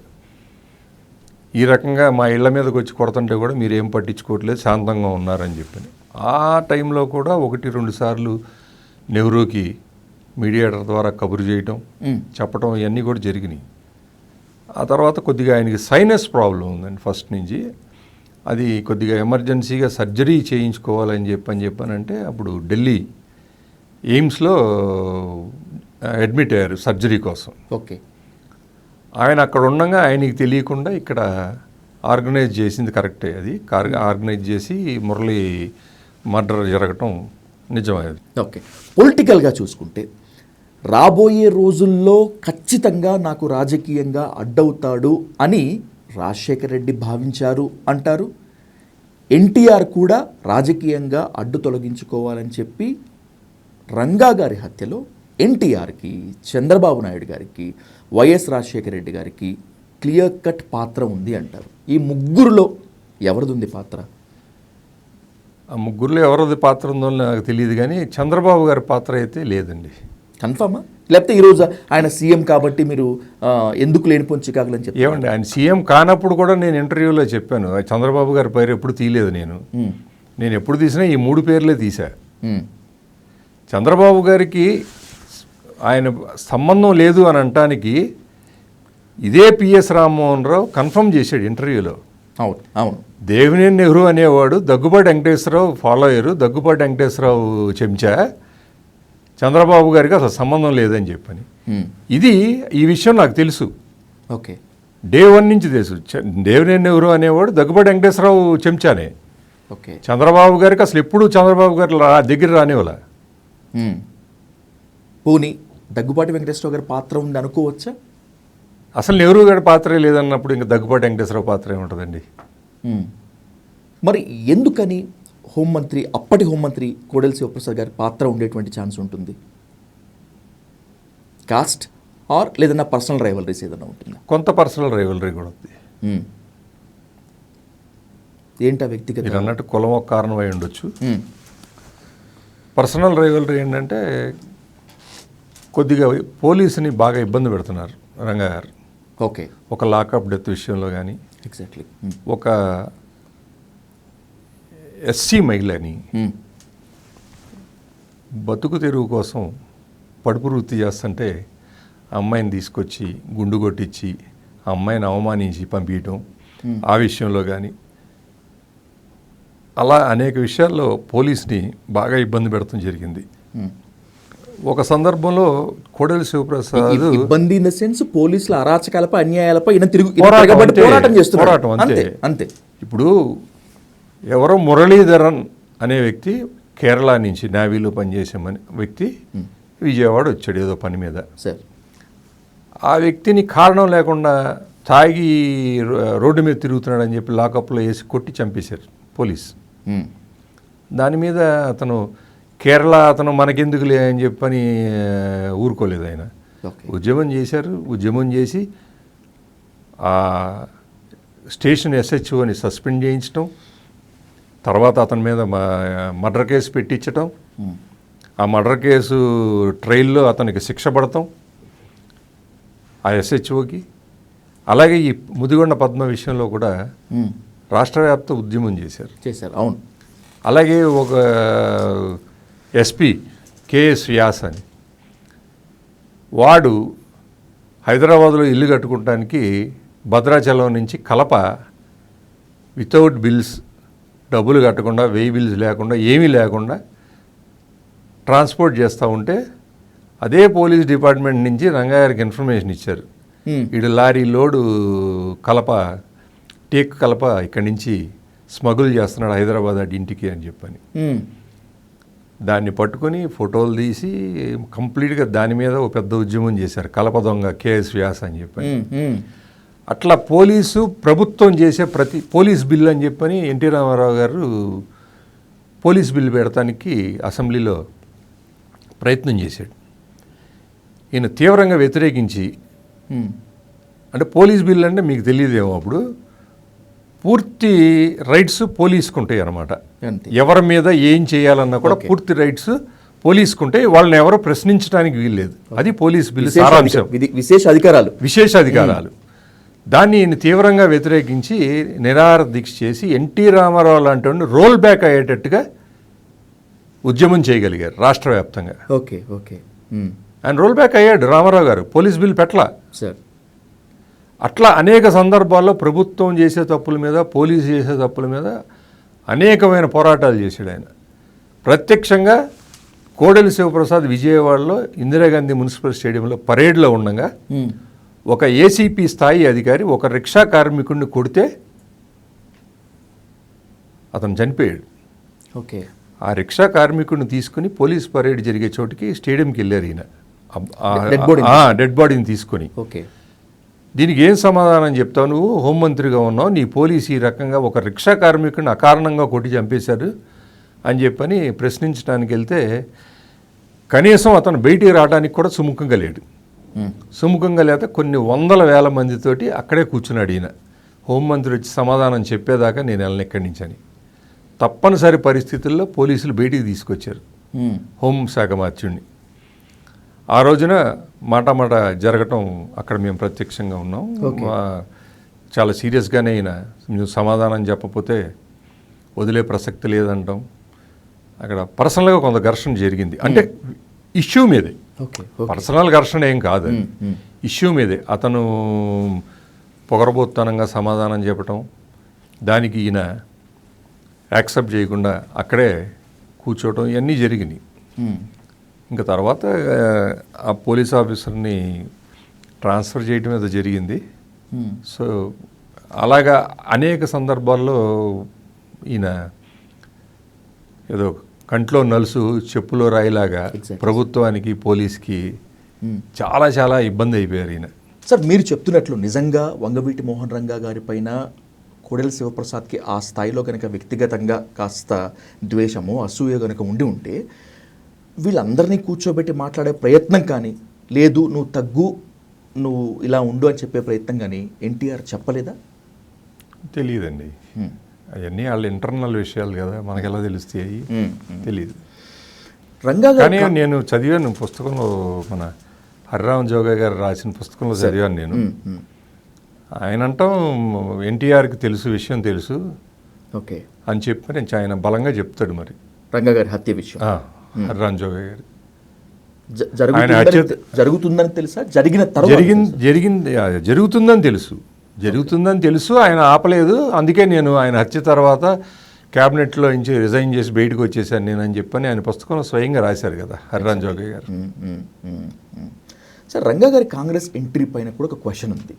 [SPEAKER 2] ఈ రకంగా మా ఇళ్ల మీదకి వచ్చి కొడుతుంటే కూడా మీరు ఏం పట్టించుకోవట్లేదు, శాంతంగా ఉన్నారని చెప్పని. ఆ టైంలో కూడా 1-2 సార్లు నెహ్రూకి మీడియేటర్ ద్వారా కబురు చేయటం, చెప్పటం, ఇవన్నీ కూడా జరిగినాయి. ఆ తర్వాత కొద్దిగా ఆయనకి సైనస్ ప్రాబ్లం ఉందండి ఫస్ట్ నుంచి. అది కొద్దిగా ఎమర్జెన్సీగా సర్జరీ చేయించుకోవాలని చెప్పానంటే అప్పుడు ఢిల్లీ ఎయిమ్స్లో అడ్మిట్ అయ్యారు సర్జరీ కోసం.
[SPEAKER 1] ఓకే.
[SPEAKER 2] ఆయన అక్కడ ఉండగా ఆయనకి తెలియకుండా ఇక్కడ ఆర్గనైజ్ చేసింది కరెక్టే. అది ఆర్గనైజ్ చేసి మురళి మర్డర్ జరగటం నిజమేది.
[SPEAKER 1] ఓకే, పొలిటికల్గా చూసుకుంటే రాబోయే రోజుల్లో ఖచ్చితంగా నాకు రాజకీయంగా అడ్డవుతాడు అని రాజశేఖర రెడ్డి భావించారు అంటారు. ఎన్టీఆర్ కూడా రాజకీయంగా అడ్డు తొలగించుకోవాలని చెప్పి రంగా గారి హత్యలో ఎన్టీఆర్కి, చంద్రబాబు నాయుడు గారికి, వైఎస్ రాజశేఖర రెడ్డి గారికి క్లియర్ కట్ పాత్ర ఉంది అంటారు. ఈ ముగ్గురులో ఎవరిది పాత్ర?
[SPEAKER 2] ఆ ముగ్గురులో ఎవరిది పాత్ర ఉందో నాకు తెలియదు, కానీ చంద్రబాబు గారి పాత్ర అయితే లేదండి.
[SPEAKER 1] కన్ఫర్మా? లేకపోతే ఈరోజు ఆయన సీఎం కాబట్టి మీరు ఎందుకు లేనిపోని చికాకులని చెప్పి?
[SPEAKER 2] ఏమండి, ఆయన సీఎం కానప్పుడు కూడా నేను ఇంటర్వ్యూలో చెప్పాను, చంద్రబాబు గారి పేరు ఎప్పుడు తీయలేదు. నేను ఎప్పుడు తీసినా ఈ 3 పేర్లే తీసా. చంద్రబాబు గారికి ఆయన సంబంధం లేదు అని అనటానికి ఇదే పిఎస్ రామ్మోహన్ రావు కన్ఫర్మ్ చేశాడు ఇంటర్వ్యూలో.
[SPEAKER 1] అవును అవును,
[SPEAKER 2] దేవినేని నెహ్రూ అనేవాడు దగ్గుబాటి వెంకటేశ్వరరావు ఫాలోయరు, దగ్గుబాటి వెంకటేశ్వరరావు చెంచా, చంద్రబాబు గారికి అసలు సంబంధం లేదని చెప్పని. ఇది ఈ విషయం నాకు తెలుసు.
[SPEAKER 1] ఓకే,
[SPEAKER 2] డే 1 నుంచి తెలుసు. దేవినేని నెహ్రూ అనేవాడు దగ్గుబాటి వెంకటేశ్వరరావు చెంచానే.
[SPEAKER 1] ఓకే,
[SPEAKER 2] చంద్రబాబు గారికి అసలు ఎప్పుడు చంద్రబాబు గారు దగ్గర రానివ్వాల.
[SPEAKER 1] పోనీ దగ్గుబాటి వెంకటేశ్వరరావు గారి పాత్ర ఉంది అనుకోవచ్చా?
[SPEAKER 2] అసలు నెహ్రూ గారి పాత్రే లేదన్నప్పుడు ఇంకా దగ్గుబాటి వెంకటేశ్వరరావు పాత్ర ఏముంటుందండి?
[SPEAKER 1] మరి ఎందుకని హోంమంత్రి, అప్పటి హోంమంత్రి కోడెల శివప్రసాద్ గారి పాత్ర ఉండేటువంటి ఛాన్స్ ఉంటుంది? కాస్ట్ ఆర్ లేదన్నా పర్సనల్ రైవలరీస్ ఏదైనా ఉంటుందా?
[SPEAKER 2] కొంత పర్సనల్ రైవలరీ కూడా ఉంది.
[SPEAKER 1] ఏంటా వ్యక్తిగత?
[SPEAKER 2] మీరు అన్నట్టు కులం ఒక కారణం అయి ఉండొచ్చు. పర్సనల్ రైవలరీ ఏంటంటే కొద్దిగా పోలీసుని బాగా ఇబ్బంది పెడుతున్నారు రంగా గారు.
[SPEAKER 1] ఓకే,
[SPEAKER 2] ఒక లాకప్ డెత్ విషయంలో కానీ,
[SPEAKER 1] ఎగ్జాక్ట్లీ
[SPEAKER 2] ఒక ఎస్సీ మహిళని బతుకు తెరువు కోసం పడుపు వృత్తి చేస్తుంటే ఆ అమ్మాయిని తీసుకొచ్చి గుండు కొట్టించి ఆ అమ్మాయిని అవమానించి పంపించడం, ఆ విషయంలో కానీ అలా అనేక విషయాల్లో పోలీస్ని బాగా ఇబ్బంది పెడతాం జరిగింది. ఒక సందర్భంలో కోడెల శివప్రసాద్
[SPEAKER 1] ఇబ్బంది ఇన్ ద సెన్స్ పోలీసుల అరాచకాలపై, అన్యాయాలపై
[SPEAKER 2] పోరాటం
[SPEAKER 1] పోరాటం
[SPEAKER 2] అంతే.
[SPEAKER 1] అంతే.
[SPEAKER 2] ఇప్పుడు ఎవరో మురళీధరన్ అనే వ్యక్తి కేరళ నుంచి నేవీలో పనిచేసే వ్యక్తి విజయవాడ వచ్చాడు ఏదో పని మీద.
[SPEAKER 1] సార్,
[SPEAKER 2] ఆ వ్యక్తిని కారణం లేకుండా తాగి రోడ్డు మీద తిరుగుతున్నాడని చెప్పి లాకప్లో వేసి కొట్టి చంపేశారు పోలీస్. దాని మీద అతను కేరళ అతను మనకెందుకులే అని చెప్పని ఊరుకోలేదు. ఆయన ఉద్యమం చేశారు. ఉద్యమం చేసి ఆ స్టేషన్ ఎస్హెచ్ఓని సస్పెండ్ చేయించడం, తర్వాత అతని మీద మర్డర్ కేసు పెట్టించటం, ఆ మర్డర్ కేసు ట్రయల్లో అతనికి శిక్ష పడతాం ఆ ఎస్హెచ్ఓకి. అలాగే ఈ ముదిగొండ పద్మ విషయంలో కూడా రాష్ట్ర వ్యాప్త ఉద్యమం చేశారు.
[SPEAKER 1] అవును.
[SPEAKER 2] అలాగే ఒక ఎస్పీ కేఎస్ వ్యాస్ అని వాడు హైదరాబాద్లో ఇల్లు కట్టుకోవడానికి భద్రాచలం నుంచి కలప వితౌట్ బిల్స్, డబ్బులు కట్టకుండా, 1000 బిల్స్ లేకుండా, ఏమీ లేకుండా ట్రాన్స్పోర్ట్ చేస్తూ ఉంటే అదే పోలీస్ డిపార్ట్మెంట్ నుంచి రంగాగారికి ఇన్ఫర్మేషన్ ఇచ్చారు, వీడు లారీ లోడు కలప, టేక్ కలప ఇక్కడి నుంచి స్మగుల్ చేస్తున్నాడు హైదరాబాద్ ఇంటికి అని చెప్పని. దాన్ని పట్టుకొని ఫోటోలు తీసి కంప్లీట్గా దాని మీద ఒక పెద్ద ఉద్యమం చేశారు, కలప దొంగ కేఎస్ వ్యాస్ అని చెప్పని. అట్లా పోలీసు ప్రభుత్వం చేసే ప్రతి పోలీస్ బిల్ అని చెప్పని ఎన్టీ రామారావు గారు పోలీస్ బిల్ పెడతానికి అసెంబ్లీలో ప్రయత్నం చేశాడు. ఈయన తీవ్రంగా వ్యతిరేకించి, అంటే పోలీస్ బిల్ అంటే మీకు తెలియదేమో, అప్పుడు పూర్తి రైట్స్ పోలీసుకు ఉంటాయి అన్నమాట. ఎవరి మీద ఏం చేయాలన్నా కూడా పూర్తి రైట్స్ పోలీసుకు ఉంటాయి, వాళ్ళని ఎవరో ప్రశ్నించడానికి వీల్లేదు. అది పోలీస్ బిల్ సారాంశం, విశేష అధికారాలు. దాన్ని ఈయన తీవ్రంగా వ్యతిరేకించి నిరాహార దీక్ష చేసి ఎన్టీ రామారావు లాంటి రోల్ బ్యాక్ అయ్యేటట్టుగా ఉద్యమం చేయగలిగారు రాష్ట్ర వ్యాప్తంగా.
[SPEAKER 1] ఓకే ఓకే,
[SPEAKER 2] ఆయన రోల్ బ్యాక్ అయ్యాడు రామారావు గారు, పోలీస్ బిల్ పెట్టలా.
[SPEAKER 1] సార్,
[SPEAKER 2] అట్లా అనేక సందర్భాల్లో ప్రభుత్వం చేసే తప్పుల మీద, పోలీసు చేసే తప్పుల మీద అనేకమైన పోరాటాలు చేశాడు ఆయన. ప్రత్యక్షంగా కోడెల శివప్రసాద్ విజయవాడలో ఇందిరాగాంధీ మున్సిపల్ స్టేడియంలో పరేడ్లో ఉండగా ఒక ఏసీపీ స్థాయి అధికారి ఒక రిక్షా కార్మికుడిని కొడితే అతను చనిపోయాడు.
[SPEAKER 1] ఓకే,
[SPEAKER 2] ఆ రిక్షా కార్మికుడిని తీసుకుని పోలీస్ పరేడ్ జరిగే చోటికి స్టేడియంకి వెళ్ళారు ఈయన. డెడ్ బాడీని తీసుకొని.
[SPEAKER 1] ఓకే.
[SPEAKER 2] దీనికి ఏం సమాధానం చెప్తావు? నువ్వు హోంమంత్రిగా ఉన్నావు, నీ పోలీసు ఈ రకంగా ఒక రిక్షా కార్మికుడిని అకారణంగా కొట్టి చంపేశారు అని చెప్పని ప్రశ్నించడానికి వెళ్తే కనీసం అతను బయటికి రావడానికి కూడా సుముఖంగా లేడు. సుముఖంగా లేక కొన్ని వందల వేల మందితోటి అక్కడే కూర్చున్నాడు ఈయన. హోంమంత్రి వచ్చి సమాధానం చెప్పేదాకా నేను వెళ్ళను ఇక్కడి నుంచి అని. తప్పనిసరి పరిస్థితుల్లో పోలీసులు బయటికి తీసుకొచ్చారు హోంశాఖ మంత్రిని. ఆ రోజున మాట జరగటం అక్కడ మేము ప్రత్యక్షంగా ఉన్నాం. చాలా సీరియస్గానే అయినా నువ్వు సమాధానం చెప్పకపోతే వదిలే ప్రసక్తి లేదంటాం. అక్కడ పర్సనల్గా కొంత ఘర్షణ జరిగింది. అంటే ఇష్యూ మీదే, పర్సనల్ ఘర్షణ ఏం కాదు, ఇష్యూ మీదే. అతను పొగరబోత్తనంగా సమాధానం చెప్పటం, దానికి ఈయన యాక్సెప్ట్ చేయకుండా అక్కడే కూర్చోవటం, ఇవన్నీ జరిగినాయి. ఇంకా తర్వాత ఆ పోలీస్ ఆఫీసర్ని ట్రాన్స్ఫర్ చేయటం ఏదో జరిగింది. సో అలాగా అనేక సందర్భాల్లో ఈయన ఏదో కంట్లో నలుసు చెప్పులో రాయిలాగా ప్రభుత్వానికి పోలీస్కి చాలా చాలా ఇబ్బంది అయిపోయారు ఈయన.
[SPEAKER 1] సార్, మీరు చెప్తున్నట్లు నిజంగా వంగవీటి మోహన్ రంగా గారి పైన కోడెల శివప్రసాద్కి ఆ స్థాయిలో కనుక వ్యక్తిగతంగా కాస్త ద్వేషమో అసూయ కనుక ఉంటే వీళ్ళందరినీ కూర్చోబెట్టి మాట్లాడే ప్రయత్నం కానీ, లేదు నువ్వు తగ్గు, నువ్వు ఇలా ఉండు అని చెప్పే ప్రయత్నం కానీ ఎన్టీఆర్ చెప్పలేదా?
[SPEAKER 2] తెలియదండి. అవన్నీ వాళ్ళ ఇంటర్నల్ విషయాలు కదా, మనకు ఎలా తెలుస్తాయి తెలియదు. కానీ నేను చదివాను పుస్తకంలో, మన హరిరామ్ జోగా గారు రాసిన పుస్తకంలో చదివాను నేను. ఆయన అంటాం ఎన్టీఆర్కి తెలుసు, విషయం తెలుసు
[SPEAKER 1] ఓకే
[SPEAKER 2] అని చెప్పి నేను ఆయన బలంగా చెప్తాడు. మరి
[SPEAKER 1] రంగా గారి హత్య విషయం
[SPEAKER 2] హరిరామ్ జోగా గారు
[SPEAKER 1] జరుగుతుందని తెలుసా?
[SPEAKER 2] జరుగుతుందని తెలుసు, ఆయన ఆపలేదు. అందుకే నేను ఆయన హత్య తర్వాత క్యాబినెట్లో నుంచి రిజైన్ చేసి బయటకు వచ్చేసాను నేను అని చెప్పని ఆయన పుస్తకంలో స్వయంగా రాశారు కదా హరిరామ్ జోగా గారు.
[SPEAKER 1] సార్, రంగా గారి కాంగ్రెస్ ఎంట్రీ పైన కూడా ఒక క్వశ్చన్ ఉంది.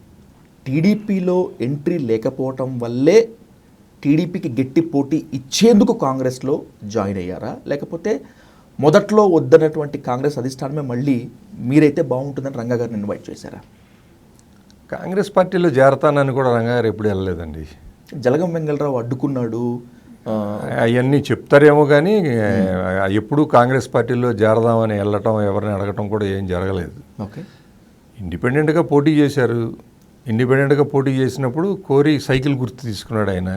[SPEAKER 1] టీడీపీలో ఎంట్రీ లేకపోవటం వల్లే టీడీపీకి గట్టి పోటీ ఇచ్చేందుకు కాంగ్రెస్లో జాయిన్ అయ్యారా, లేకపోతే మొదట్లో వద్దన్నటువంటి కాంగ్రెస్ అధిష్టానమే మళ్ళీ మీరైతే బాగుంటుందని రంగా గారిని ఇన్వైట్ చేశారా?
[SPEAKER 2] కాంగ్రెస్ పార్టీలో చేరతానని కూడా రంగా గారు ఎప్పుడు వెళ్ళలేదండి.
[SPEAKER 1] జలగం వెంగళరావు అడ్డుకున్నాడు
[SPEAKER 2] అవన్నీ చెప్తారేమో కానీ ఎప్పుడు కాంగ్రెస్ పార్టీలో చేరదామని వెళ్ళటం, ఎవరిని అడగటం కూడా ఏం జరగలేదు.
[SPEAKER 1] ఓకే.
[SPEAKER 2] ఇండిపెండెంట్గా పోటీ చేశారు. ఇండిపెండెంట్గా పోటీ చేసినప్పుడు కోరి సైకిల్ గుర్తు తీసుకున్నాడు ఆయన.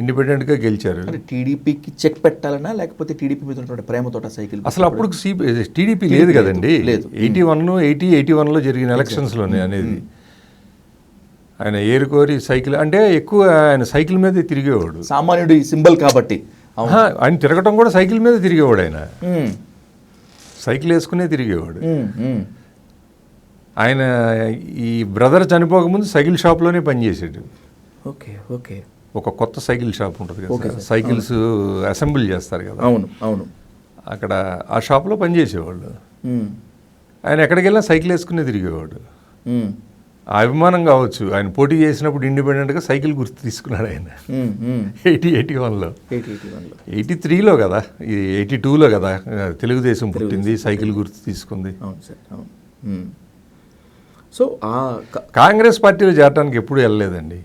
[SPEAKER 2] ఇండిపెండెంట్గా గెలిచారు.
[SPEAKER 1] టీడీపీకి చెక్ పెట్టాలన్నా లేకపోతే టీడీపీ మీద ఉన్నటువంటి ప్రేమతోట సైకిల్?
[SPEAKER 2] అసలు అప్పుడు టీడీపీ లేదు కదండి. 81లో జరిగిన ఎలక్షన్స్లోనే అనేది. ఆయన ఏరుకోరి సైకిల్ అంటే ఎక్కువ ఆయన సైకిల్ మీదే తిరిగేవాడు.
[SPEAKER 1] సామాన్యుడి సింబల్ కాబట్టి
[SPEAKER 2] ఆయన తిరగటం కూడా సైకిల్ మీద తిరిగేవాడు. ఆయన సైకిల్ వేసుకునే తిరిగేవాడు. ఆయన ఈ బ్రదర్ చనిపోకముందు సైకిల్ షాప్లోనే పనిచేసాడు.
[SPEAKER 1] Okay okay.
[SPEAKER 2] ఒక కొత్త సైకిల్ షాప్ ఉంటుంది కదా, సైకిల్స్ అసెంబుల్ చేస్తారు కదా.
[SPEAKER 1] అవును అవును.
[SPEAKER 2] అక్కడ ఆ షాప్లో పనిచేసేవాళ్ళు. ఆయన ఎక్కడికి వెళ్ళినా సైకిల్ వేసుకునే తిరిగేవాడు. ఆ అభిమానం కావచ్చు, ఆయన పోటీ చేసినప్పుడు ఇండిపెండెంట్గా సైకిల్ గుర్తు తీసుకున్నాడు ఆయన 81లో. 83లో కదా, 82లో కదా తెలుగుదేశం పుట్టింది, సైకిల్ గుర్తు తీసుకుంది.
[SPEAKER 1] అవును సార్, అవును. సో
[SPEAKER 2] కాంగ్రెస్ పార్టీలో చేరడానికి ఎప్పుడు వెళ్ళలేదండి.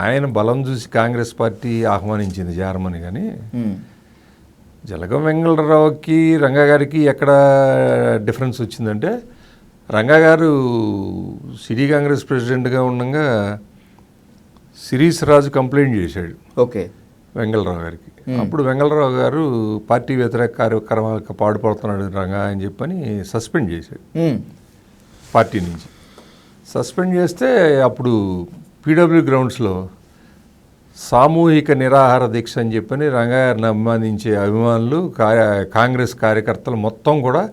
[SPEAKER 2] ఆయన బలం చూసి కాంగ్రెస్ పార్టీ ఆహ్వానించింది చేరమని. కానీ జలగం వెంగళరావుకి రంగా గారికి ఎక్కడ డిఫరెన్స్ వచ్చిందంటే, రంగా గారు సిటీ కాంగ్రెస్ ప్రెసిడెంట్గా ఉండగా శిరీష్ రాజు కంప్లైంట్ చేశాడు
[SPEAKER 1] ఓకే
[SPEAKER 2] వెంగళరావు గారికి. అప్పుడు వెంగళరావు గారు పార్టీ వ్యతిరేక కార్యక్రమాలకు పాడుపడుతున్నాడు రంగా అని చెప్పని సస్పెండ్ చేశాడు పార్టీ నుంచి. సస్పెండ్ చేస్తే అప్పుడు పీడబ్ల్యూ గ్రౌండ్స్లో సామూహిక నిరాహార దీక్ష అని చెప్పని రంగా గారిని అభిమానించే అభిమానులు, కాంగ్రెస్ కార్యకర్తలు మొత్తం కూడా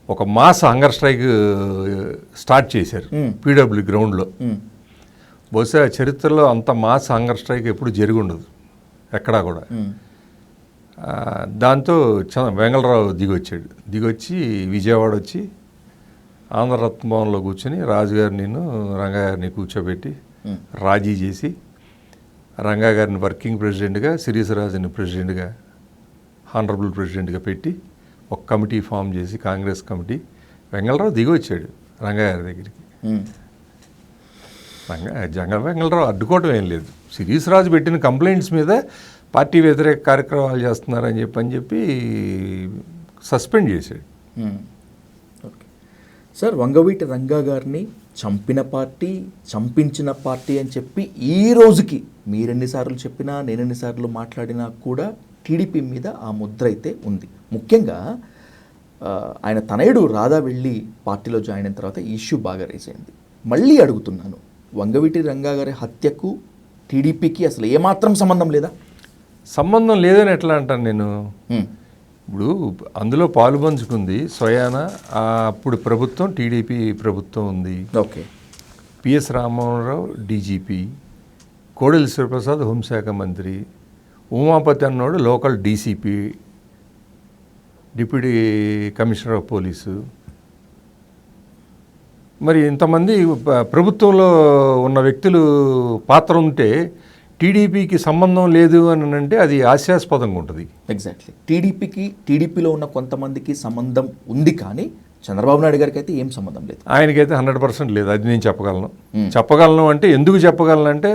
[SPEAKER 2] ఒక మాస్ హంగర్ స్ట్రైక్ స్టార్ట్ చేశారు పీడబ్ల్యూ గ్రౌండ్లో. బహుశా చరిత్రలో అంత మాస్ హంగర్ స్ట్రైక్ ఎప్పుడు జరిగి ఉండదు ఎక్కడా కూడా. దాంతో వెంగళరావు దిగొచ్చి విజయవాడ వచ్చి ఆంధ్రరత్న భవన్లో కూర్చొని రాజుగారు నేను రంగా గారిని కూర్చోబెట్టి రాజీ చేసి రంగా గారిని వర్కింగ్ ప్రెసిడెంట్గా, శిరీష్ రాజుని ప్రెసిడెంట్గా హానరబుల్ ప్రెసిడెంట్గా పెట్టి ఒక కమిటీ ఫామ్ చేసి కాంగ్రెస్ కమిటీ వెంగళరావు దిగి వచ్చాడు రంగయ్య గారి దగ్గరికి. వెంగళరావు అడ్డుకోవటం ఏం లేదు. శిరీష్ రాజు పెట్టిన కంప్లైంట్స్ మీద పార్టీ వ్యతిరేక కార్యక్రమాలు చేస్తున్నారని చెప్పి సస్పెండ్ చేశాడు.
[SPEAKER 1] ఓకే సార్, వంగవీటి రంగా గారిని చంపిన పార్టీ, చంపించిన పార్టీ అని చెప్పి ఈ రోజుకి మీరెన్నిసార్లు చెప్పినా నేనెన్నిసార్లు మాట్లాడినా కూడా టీడీపీ మీద ఆ ముద్ర అయితే ఉంది. ముఖ్యంగా ఆయన తనయుడు రాధా వెళ్ళి పార్టీలో జాయిన్ అయిన తర్వాత ఈ ఇష్యూ బాగా రేస్ అయింది. మళ్ళీ అడుగుతున్నాను, వంగవీటి రంగా గారి హత్యకు టీడీపీకి అసలు ఏమాత్రం సంబంధం లేదా?
[SPEAKER 2] సంబంధం లేదని ఎట్లా అంటాను నేను. ఇప్పుడు అందులో పాలు పంచుకుంది స్వయాన అప్పుడు ప్రభుత్వం, టీడీపీ ప్రభుత్వం ఉంది.
[SPEAKER 1] ఓకే.
[SPEAKER 2] పిఎస్ రామ్మోహన్ డీజీపీ, కోడెల శివప్రసాద్ హోంశాఖ మంత్రి, ఉమాపతి అన్నోడు local DCP, deputy commissioner of police. మరి ఇంతమంది ప్రభుత్వంలో ఉన్న వ్యక్తులు పాత్ర ఉంటే టీడీపీకి సంబంధం లేదు అని అంటే అది హాస్యాస్పదంగా ఉంటుంది.
[SPEAKER 1] ఎగ్జాక్ట్లీ. టీడీపీలో ఉన్న కొంతమందికి సంబంధం ఉంది, కానీ చంద్రబాబు నాయుడు గారికి అయితే ఏం సంబంధం లేదు.
[SPEAKER 2] ఆయనకైతే 100% లేదు. అది నేను చెప్పగలను అంటే ఎందుకు చెప్పగలను అంటే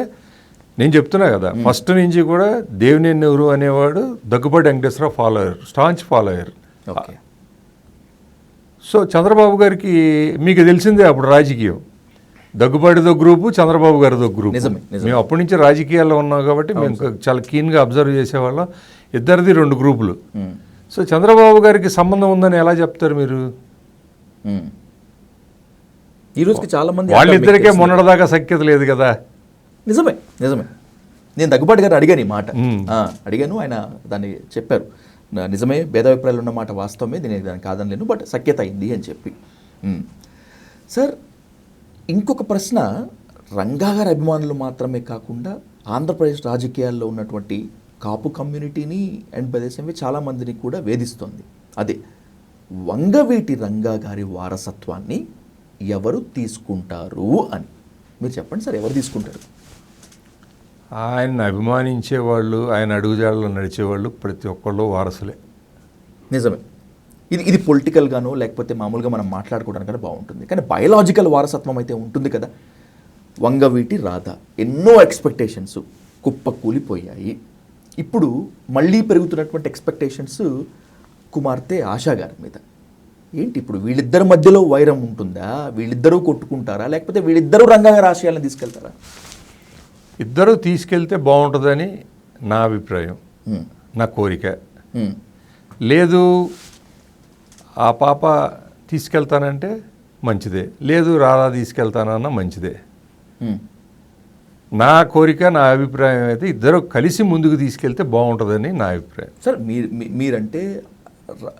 [SPEAKER 2] నేను చెప్తున్నా కదా, ఫస్ట్ నుంచి కూడా దేవినేని నెహ్రూ అనేవాడు Daggubati Venkateswara Rao follower, staunch follower.
[SPEAKER 1] Okay.
[SPEAKER 2] So Chandrababu గారికి మీకు తెలిసిందే అప్పుడు రాజకీయం, దగ్గుబాటిదో గ్రూపు, చంద్రబాబు గారిదో గ్రూప్. మేము అప్పటి నుంచి రాజకీయాల్లో ఉన్నాం కాబట్టి మేము చాలా కీన్గా అబ్జర్వ్ చేసేవాళ్ళం. ఇద్దరిది 2 గ్రూపులు. సో చంద్రబాబు గారికి సంబంధం ఉందని ఎలా చెప్తారు మీరు?
[SPEAKER 1] ఈ రోజుకి చాలా మంది
[SPEAKER 2] వాళ్ళిద్దరికే మొన్నటిదాకా సఖ్యత లేదు కదా.
[SPEAKER 1] నిజమే. నేను దగ్గుబాటి గారు అడిగాను ఈ మాట, అడిగాను, ఆయన దాన్ని చెప్పారు. నిజమే, భేదాభిప్రాయాలు ఉన్న మాట వాస్తవమే, దాన్ని కాదనలేను, బట్ సఖ్యత అయింది అని చెప్పి. సార్, ఇంకొక ప్రశ్న, రంగా గారి అభిమానులు మాత్రమే కాకుండా ఆంధ్రప్రదేశ్ రాజకీయాల్లో ఉన్నటువంటి కాపు కమ్యూనిటీని అండ్ ప్రదేశంలో చాలామందిని కూడా వేధిస్తోంది. అదే వంగవీటి రంగా గారి వారసత్వాన్ని ఎవరు తీసుకుంటారు అని మీరు చెప్పండి సార్. ఎవరు తీసుకుంటారు?
[SPEAKER 2] ఆయన్ని అభిమానించేవాళ్ళు, ఆయన అడుగుజాడలో నడిచేవాళ్ళు ప్రతి ఒక్కళ్ళు వారసులే.
[SPEAKER 1] నిజమే. ఇది పొలిటికల్గానో లేకపోతే మామూలుగా మనం మాట్లాడుకోవడానికైనా బాగుంటుంది, కానీ బయలాజికల్ వారసత్వం అయితే ఉంటుంది కదా. వంగవీటి రాధ ఎన్నో ఎక్స్పెక్టేషన్స్ కుప్పకూలిపోయాయి. ఇప్పుడు మళ్ళీ పెరుగుతున్నటువంటి ఎక్స్పెక్టేషన్స్ కుమార్తె ఆశా గారి మీద. ఏంటి ఇప్పుడు వీళ్ళిద్దరి మధ్యలో వైరం ఉంటుందా? వీళ్ళిద్దరూ కొట్టుకుంటారా? లేకపోతే వీళ్ళిద్దరూ రంగా గారి ఆశయాలను తీసుకెళ్తారా?
[SPEAKER 2] ఇద్దరూ తీసుకెళ్తే బాగుంటుందని నా అభిప్రాయం, నా కోరిక. లేదు ఆ పాప తీసుకెళ్తానంటే మంచిదే, లేదు రాధా తీసుకెళ్తానన్నా మంచిదే. నా కోరిక, నా అభిప్రాయం అయితే ఇద్దరు కలిసి ముందుకు తీసుకెళ్తే బాగుంటుందని నా అభిప్రాయం.
[SPEAKER 1] సార్, మీరంటే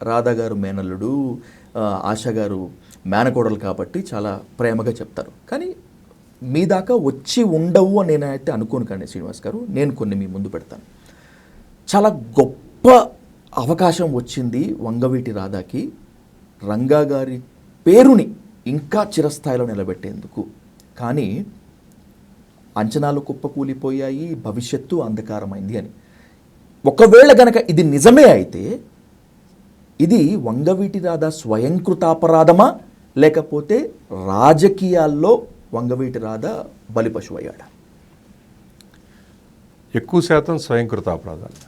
[SPEAKER 1] రాధా గారు మేనల్లుడు, ఆశా గారు మేనకోడలు కాబట్టి చాలా ప్రేమగా చెప్తారు, కానీ మీ దాకా వచ్చి ఉండవు అని నేనైతే అనుకోను. కానీ శ్రీనివాస్ గారు, నేను కొన్ని మీ ముందు పెడతాను. చాలా గొప్ప అవకాశం వచ్చింది వంగవీటి రాధాకి రంగా గారి పేరుని ఇంకా చిరస్థాయిలో నిలబెట్టేందుకు, కానీ అంచనాలు కుప్పకూలిపోయాయి, భవిష్యత్తు అంధకారమైంది అని. ఒకవేళ గనక ఇది నిజమే అయితే ఇది వంగవీటి రాధా స్వయంకృతాపరాధమా, లేకపోతే రాజకీయాల్లో వంగవీటి రాధా బలిపశువు అయ్యాడా?
[SPEAKER 2] ఎక్కువ శాతం స్వయంకృత అపరాధాలు.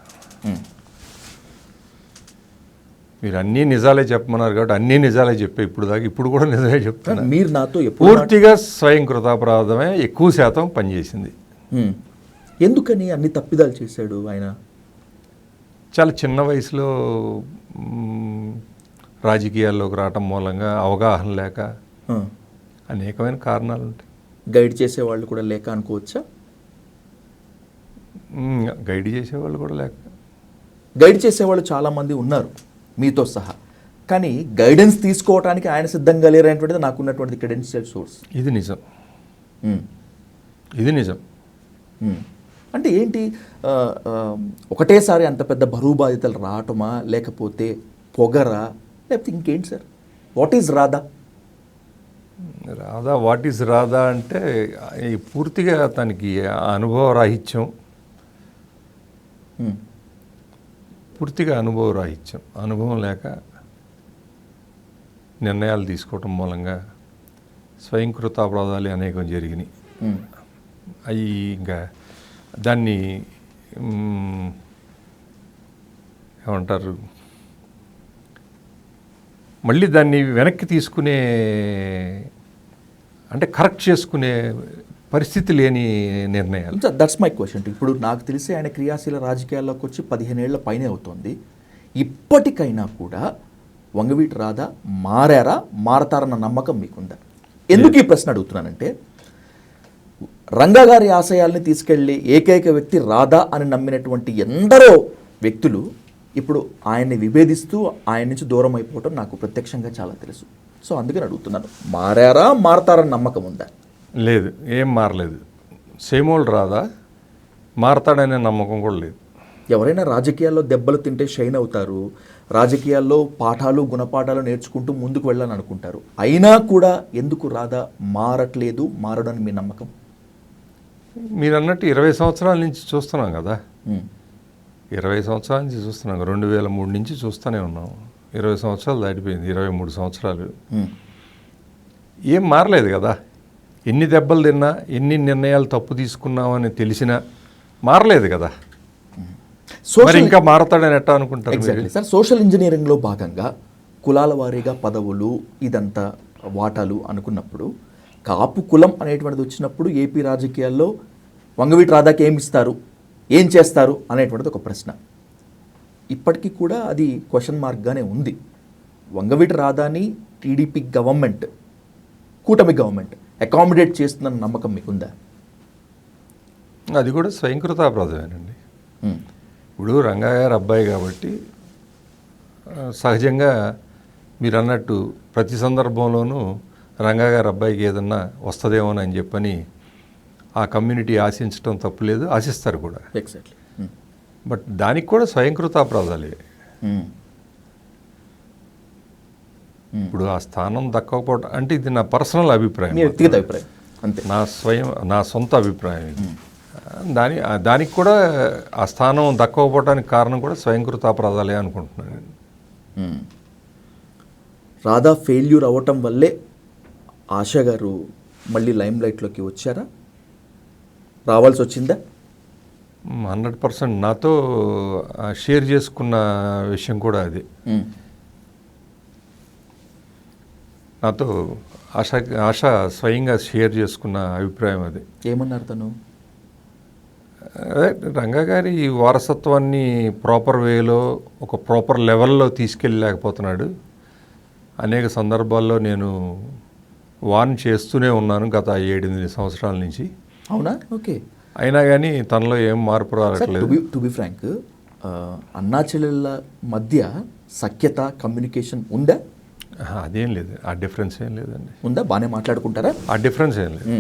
[SPEAKER 2] మీరు అన్నీ నిజాలే చెప్పమన్నారు కాబట్టి అన్నీ నిజాలే చెప్పే ఇప్పుడు కూడా నిజమే చెప్తాను.
[SPEAKER 1] మీరు నాతో
[SPEAKER 2] పూర్తిగా స్వయంకృత అపరాధమే ఎక్కువ శాతం పనిచేసింది.
[SPEAKER 1] ఎందుకని అన్ని తప్పిదాలు చేశాడు ఆయన?
[SPEAKER 2] చాలా చిన్న వయసులో రాజకీయాల్లోకి రావటం మూలంగా అవగాహన లేక అనేకమైన కారణాలు ఉంటాయి.
[SPEAKER 1] గైడ్ చేసేవాళ్ళు కూడా లేక అనుకోవచ్చా?
[SPEAKER 2] గైడ్ చేసేవాళ్ళు కూడా లేక.
[SPEAKER 1] గైడ్ చేసేవాళ్ళు చాలామంది ఉన్నారు మీతో సహా, కానీ గైడెన్స్ తీసుకోవడానికి ఆయన సిద్ధంగా లేరనేటువంటిది నాకున్నటువంటి క్రెడెన్షియల్ సోర్స్.
[SPEAKER 2] ఇది నిజం.
[SPEAKER 1] అంటే ఏంటి, ఒకటేసారి అంత పెద్ద బరువు బాధ్యతలు రావటమా, లేకపోతే పొగరా, లేకపోతే ఇంకేంటి sir? What is Radha?
[SPEAKER 2] What is Radha అంటే పూర్తిగా తనకి అనుభవ రాహిత్యం, పూర్తిగా అనుభవరాహిత్యం. అనుభవం లేక నిర్ణయాలు తీసుకోవటం మూలంగా స్వయంకృత అపరాధాలు అనేకం జరిగినాయి. అవి ఇంకా దాన్ని ఏమంటారు, మళ్ళీ దాన్ని వెనక్కి తీసుకునే అంటే కరెక్ట్ చేసుకునే పరిస్థితి లేని నిర్ణయాలు.
[SPEAKER 1] That's my question. ఇప్పుడు నాకు తెలిసి ఆయన క్రియాశీల రాజకీయాల్లోకి వచ్చి 15 ఏళ్ల పైనే అవుతోంది. ఇప్పటికైనా కూడా వంగవీటి రాధా మారతారన్న నమ్మకం మీకుందా? ఎందుకు ఈ ప్రశ్న అడుగుతున్నానంటే, రంగా గారి ఆశయాల్ని తీసుకెళ్లి ఏకైక వ్యక్తి రాధా అని నమ్మినటువంటి ఎందరో వ్యక్తులు ఇప్పుడు ఆయన్ని విభేదిస్తూ ఆయన నుంచి దూరం అయిపోవటం నాకు ప్రత్యక్షంగా చాలా తెలుసు. సో అందుకని అడుగుతున్నాను, మారతారన్న నమ్మకం ఉందా?
[SPEAKER 2] లేదు, ఏం మారలేదు. సేమోళ్ళు రాధా మారతాడనే నమ్మకం కూడా లేదు.
[SPEAKER 1] ఎవరైనా రాజకీయాల్లో దెబ్బలు తింటే షైన్ అవుతారు, రాజకీయాల్లో పాఠాలు గుణపాఠాలు నేర్చుకుంటూ ముందుకు వెళ్ళాలని అనుకుంటారు. అయినా కూడా ఎందుకు రాధా మారడని మీ నమ్మకం?
[SPEAKER 2] మీరు అన్నట్టు 20 సంవత్సరాల నుంచి చూస్తున్నాం కదా. 20 సంవత్సరాల నుంచి చూస్తున్నాం, 2003 నుంచి చూస్తూనే ఉన్నాం. 20 సంవత్సరాలు దాటిపోయింది, 23 సంవత్సరాలు. ఏం మారలేదు కదా. ఎన్ని దెబ్బలు తిన్నా, ఎన్ని నిర్ణయాలు తప్పు తీసుకున్నామని తెలిసినా మారలేదు కదా. మరి ఇంకా మారతాడని ఎట్టా అనుకుంటారు?
[SPEAKER 1] Exactly sir. సోషల్ ఇంజనీరింగ్లో భాగంగా కులాల వారీగా పదవులు ఇదంతా వాటాలు అనుకున్నప్పుడు, కాపు కులం అనేటువంటిది వచ్చినప్పుడు ఏపీ రాజకీయాల్లో వంగవీటి రాధాకి ఏమి ఇస్తారు, ఏం చేస్తారు అనేటువంటిది ఒక ప్రశ్న. ఇప్పటికీ కూడా అది క్వశ్చన్ మార్క్గానే ఉంది. వంగవీటి రాధాని టీడీపీ గవర్నమెంట్, కూటమి గవర్నమెంట్ అకామిడేట్ చేస్తుందన్న నమ్మకం మీకుందా?
[SPEAKER 2] అది కూడా స్వయంకృతాపరాధమేనండి. ఇప్పుడు రంగా గారు అబ్బాయి కాబట్టి సహజంగా మీరు అన్నట్టు ప్రతి సందర్భంలోనూ రంగా గారు అబ్బాయికి ఏదన్నా వస్తుందేమోనని చెప్పని ఆ కమ్యూనిటీ ఆశించడం తప్పులేదు, ఆశిస్తారు కూడా.
[SPEAKER 1] ఎగ్జాక్ట్లీ.
[SPEAKER 2] బట్ దానికి కూడా స్వయంకృతాపరాధాలే. ఇప్పుడు ఆ స్థానం దక్కకపోవడం అంటే ఇది నా పర్సనల్ అభిప్రాయం,
[SPEAKER 1] వ్యక్తిగత అభిప్రాయం అంతే,
[SPEAKER 2] నా సొంత అభిప్రాయం ఇది. దానికి కూడా ఆ స్థానం దక్కకపోవడానికి కారణం కూడా స్వయంకృతాపరాధాలే అనుకుంటున్నాను.
[SPEAKER 1] రాధా ఫెయిల్యూర్ అవ్వటం వల్లే ఆశా గారు మళ్ళీ లైమ్ లైట్లోకి వచ్చారా, రావాల్సి వచ్చిందా?
[SPEAKER 2] 100% నాతో షేర్ చేసుకున్న విషయం కూడా అది. నాతో ఆశ స్వయంగా షేర్ చేసుకున్న అభిప్రాయం అది.
[SPEAKER 1] ఏమన్నారు తను?
[SPEAKER 2] అదే రంగా గారి ఈ వారసత్వాన్ని ప్రాపర్ వేలో ఒక ప్రాపర్ లెవెల్లో తీసుకెళ్ళలేకపోతున్నాడు. అనేక సందర్భాల్లో నేను వార్న్ చేస్తూనే ఉన్నాను గత 7-8 సంవత్సరాల నుంచి.
[SPEAKER 1] అవునా? ఓకే.
[SPEAKER 2] అయినా కానీ తనలో ఏం మార్పు రావట్లేదు.
[SPEAKER 1] టు బి ఫ్రాంక్, అన్నా చెల్లెళ్ళ మధ్య సఖ్యత, కమ్యూనికేషన్ ఉందా?
[SPEAKER 2] అదేం లేదు, ఆ డిఫరెన్స్ ఏం లేదండి.
[SPEAKER 1] ఉందా? బాగానే మాట్లాడుకుంటారా?
[SPEAKER 2] ఆ డిఫరెన్స్ ఏం లేదు.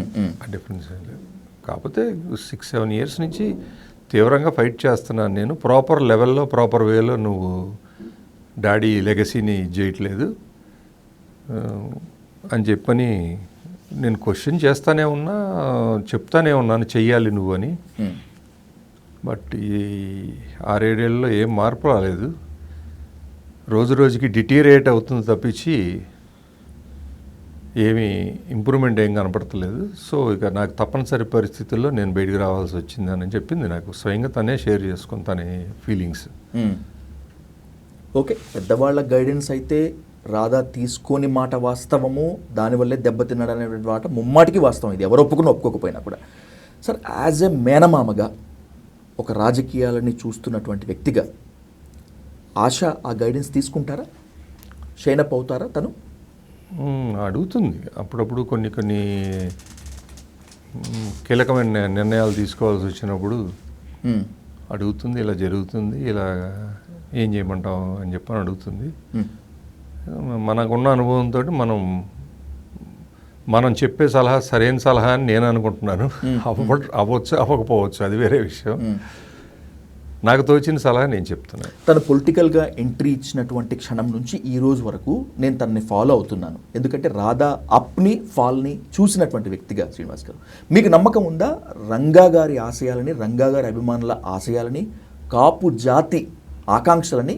[SPEAKER 2] కాకపోతే 6-7 ఇయర్స్ నుంచి తీవ్రంగా ఫైట్ చేస్తున్నాను నేను. ప్రాపర్ లెవెల్లో ప్రాపర్ వేలో నువ్వు డాడీ లెగసీని చేయట్లేదు అని చెప్పని నేను క్వశ్చన్ చేస్తానే ఉన్నా, చెప్తానే ఉన్నాను చెయ్యాలి నువ్వు అని. బట్ ఈ 6-7 ఏళ్ళలో ఏం మార్పు రాలేదు. రోజు రోజుకి డిటీరియేట్ అవుతుంది తప్పించి ఏమీ ఇంప్రూవ్మెంట్ ఏం కనపడతలేదు. సో ఇక నాకు తప్పనిసరి పరిస్థితుల్లో నేను బయటికి రావాల్సి వచ్చిందని చెప్పింది నాకు. స్వయంగా తనే షేర్ చేసుకుని తనే ఫీలింగ్స్.
[SPEAKER 1] ఓకే, పెద్దవాళ్ళ గైడెన్స్ అయితే రాధా తీసుకొని మాట వాస్తవము, దానివల్లే దెబ్బతిన్నాడు అనేటువంటి మాట ముమ్మాటికి వాస్తవం. ఇది ఎవరు ఒప్పుకోకపోయినా కూడా. సార్, యాజ్ ఎ మేనమామగా, ఒక రాజకీయాలని చూస్తున్నటువంటి వ్యక్తిగా ఆశ ఆ గైడెన్స్ తీసుకుంటారా? షైనప్ అవుతారా తను?
[SPEAKER 2] అడుగుతుంది అప్పుడప్పుడు కొన్ని కీలకమైన నిర్ణయాలు తీసుకోవాల్సి వచ్చినప్పుడు అడుగుతుంది, ఇలా జరుగుతుంది, ఇలా ఏం చేయమంటావు అని చెప్పని అడుగుతుంది. మనకున్న అనుభవంతో మనం చెప్పే సలహా సరైన సలహా అని నేను అనుకుంటున్నాను. అవ్వచ్చు అవ్వకపోవచ్చు, అది వేరే విషయం. నాకు తోచిన సలహా నేను చెప్తున్నాను.
[SPEAKER 1] తను పొలిటికల్గా ఎంట్రీ ఇచ్చినటువంటి క్షణం నుంచి ఈ రోజు వరకు నేను తనని ఫాలో అవుతున్నాను. ఎందుకంటే రాధా అప్ని ఫాల్ని చూసినటువంటి వ్యక్తిగా శ్రీనివాస్ గారు, మీకు నమ్మకం ఉందా రంగా గారి ఆశయాలని, రంగా గారి అభిమానుల ఆశయాలని, కాపు జాతి ఆకాంక్షలని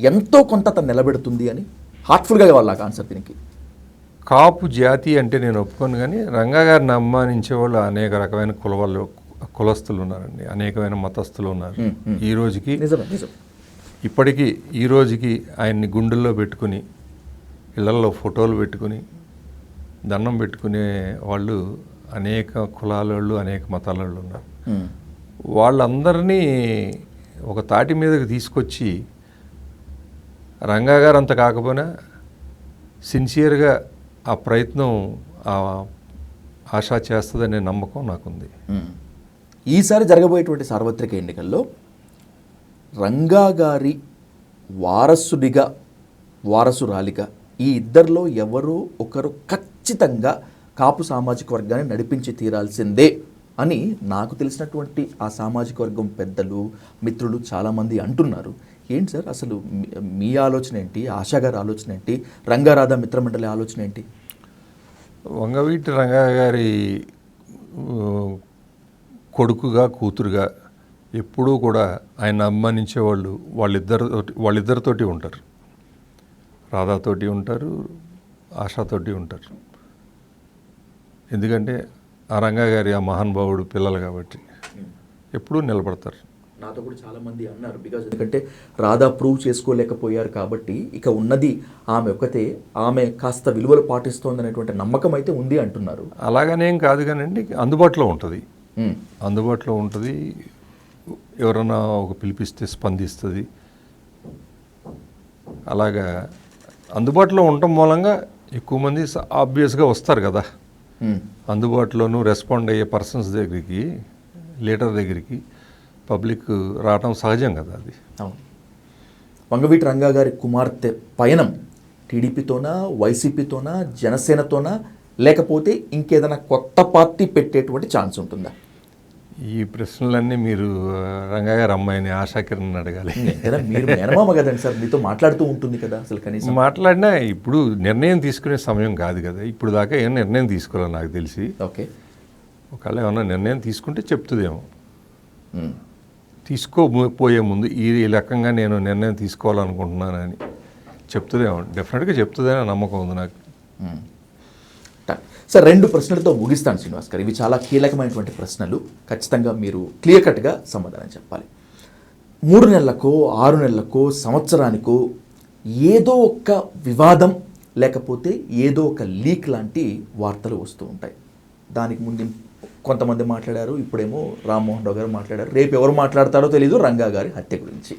[SPEAKER 1] ఎంతో కొంత తను నిలబెడుతుంది అని హార్ట్ఫుల్గా ఇవ్వాలి నాకు ఆన్సర్ దీనికి.
[SPEAKER 2] కాపు జాతి అంటే నేను ఒప్పుకోను, కానీ రంగా గారిని అభిమానించే వాళ్ళు అనేక రకమైన కులస్తులు ఉన్నారండి, అనేకమైన మతస్థులు ఉన్నారు. ఈ రోజుకి ఇప్పటికీ ఈ రోజుకి ఆయన్ని గుండెల్లో పెట్టుకుని ఇళ్లలో ఫోటోలు పెట్టుకుని దండం పెట్టుకునే వాళ్ళు అనేక కులాల వాళ్ళు, అనేక మతాల వాళ్ళు ఉన్నారు. వాళ్ళందరినీ ఒక తాటి మీదకి తీసుకొచ్చి రంగా గారు అంత కాకపోయినా సిన్సియర్గా ఆ ప్రయత్నం ఆశ చేస్తుందనే నమ్మకం నాకుంది.
[SPEAKER 1] ఈసారి జరగబోయేటువంటి సార్వత్రిక ఎన్నికల్లో రంగా గారి వారసురాలిగా ఈ ఇద్దరిలో ఎవరో ఒకరు ఖచ్చితంగా కాపు సామాజిక వర్గాన్ని నడిపించి తీరాల్సిందే అని నాకు తెలిసినటువంటి ఆ సామాజిక వర్గం పెద్దలు, మిత్రులు చాలామంది అంటున్నారు. ఏంటి సార్ అసలు మీ ఆలోచన ఏంటి, ఆశా గారి ఆలోచన ఏంటి, రంగారాధ మిత్రమండలి ఆలోచన ఏంటి?
[SPEAKER 2] వంగవీటి రంగా గారి కొడుకుగా కూతురుగా ఎప్పుడూ కూడా ఆయన అభిమానించే వాళ్ళు వాళ్ళిద్దరితోటి ఉంటారు. రాధాతోటి ఉంటారు, ఆశాతోటి ఉంటారు. ఎందుకంటే ఆ రంగా గారి ఆ మహానుభావుడు పిల్లలు కాబట్టి ఎప్పుడూ నిలబడతారు.
[SPEAKER 1] నాతో కూడా చాలామంది అన్నారు, బికాజ్ ఎందుకంటే రాధా ప్రూవ్ చేసుకోలేకపోయారు కాబట్టి ఇక ఉన్నది ఆమె ఒక్కతే, ఆమె కాస్త విలువలు పాటిస్తోంది అనేటువంటి నమ్మకం అయితే ఉంది అంటున్నారు.
[SPEAKER 2] అలాగనేం కాదు కానండి, అందుబాటులో ఉంటుంది. ఎవరన్నా ఒక పిలిపిస్తే స్పందిస్తుంది. అలాగా అందుబాటులో ఉండటం మూలంగా ఎక్కువ మంది ఆబ్వియస్గా వస్తారు కదా. అందుబాటులోనూ రెస్పాండ్ అయ్యే పర్సన్స్ దగ్గరికి, లీడర్ దగ్గరికి పబ్లిక్ రావడం సహజం కదా. అది
[SPEAKER 1] వంగవీటి రంగా గారి కుమార్తె పయనం టీడీపీతోనా, వైసీపీతోనా, జనసేనతోనా, లేకపోతే ఇంకేదైనా కొత్త పార్టీ పెట్టేటువంటి ఛాన్స్ ఉంటుందా?
[SPEAKER 2] ఈ ప్రశ్నలన్నీ మీరు రంగా గారి అమ్మాయిని ఆశాకిరణ్ అడగాలి.
[SPEAKER 1] మీరు మేనమామ కదండి సార్, మీతో మాట్లాడుతూ ఉంటుంది కదా. అసలు కనీసం
[SPEAKER 2] మాట్లాడినా ఇప్పుడు నిర్ణయం తీసుకునే సమయం కాదు కదా. ఇప్పుడు దాకా ఏం నిర్ణయం తీసుకోవాలి నాకు తెలిసి.
[SPEAKER 1] ఓకే,
[SPEAKER 2] ఒకవేళ ఏమన్నా నిర్ణయం తీసుకుంటే చెప్తుందేమో. తీసుకోపోయే ముందు ఈ రకంగా నేను నిర్ణయం తీసుకోవాలనుకుంటున్నానని చెప్తుందేమో. డెఫినెట్గా చెప్తుందని నమ్మకం ఉంది నాకు.
[SPEAKER 1] సార్, 2 ప్రశ్నలతో ముగిస్తాను శ్రీనివాస్ గారు. ఇవి చాలా కీలకమైనటువంటి ప్రశ్నలు, ఖచ్చితంగా మీరు క్లియర్ కట్గా సమాధానం చెప్పాలి. 3 నెలలకో 6 నెలలకో సంవత్సరానికో ఏదో ఒక వివాదం లేకపోతే ఏదో ఒక లీక్ లాంటి వార్తలు వస్తూ ఉంటాయి. దానికి ముందు కొంతమంది మాట్లాడారు, ఇప్పుడేమో రామ్మోహన్ రావు గారు మాట్లాడారు, రేపు ఎవరు మాట్లాడతారో తెలీదు రంగా గారి హత్య గురించి.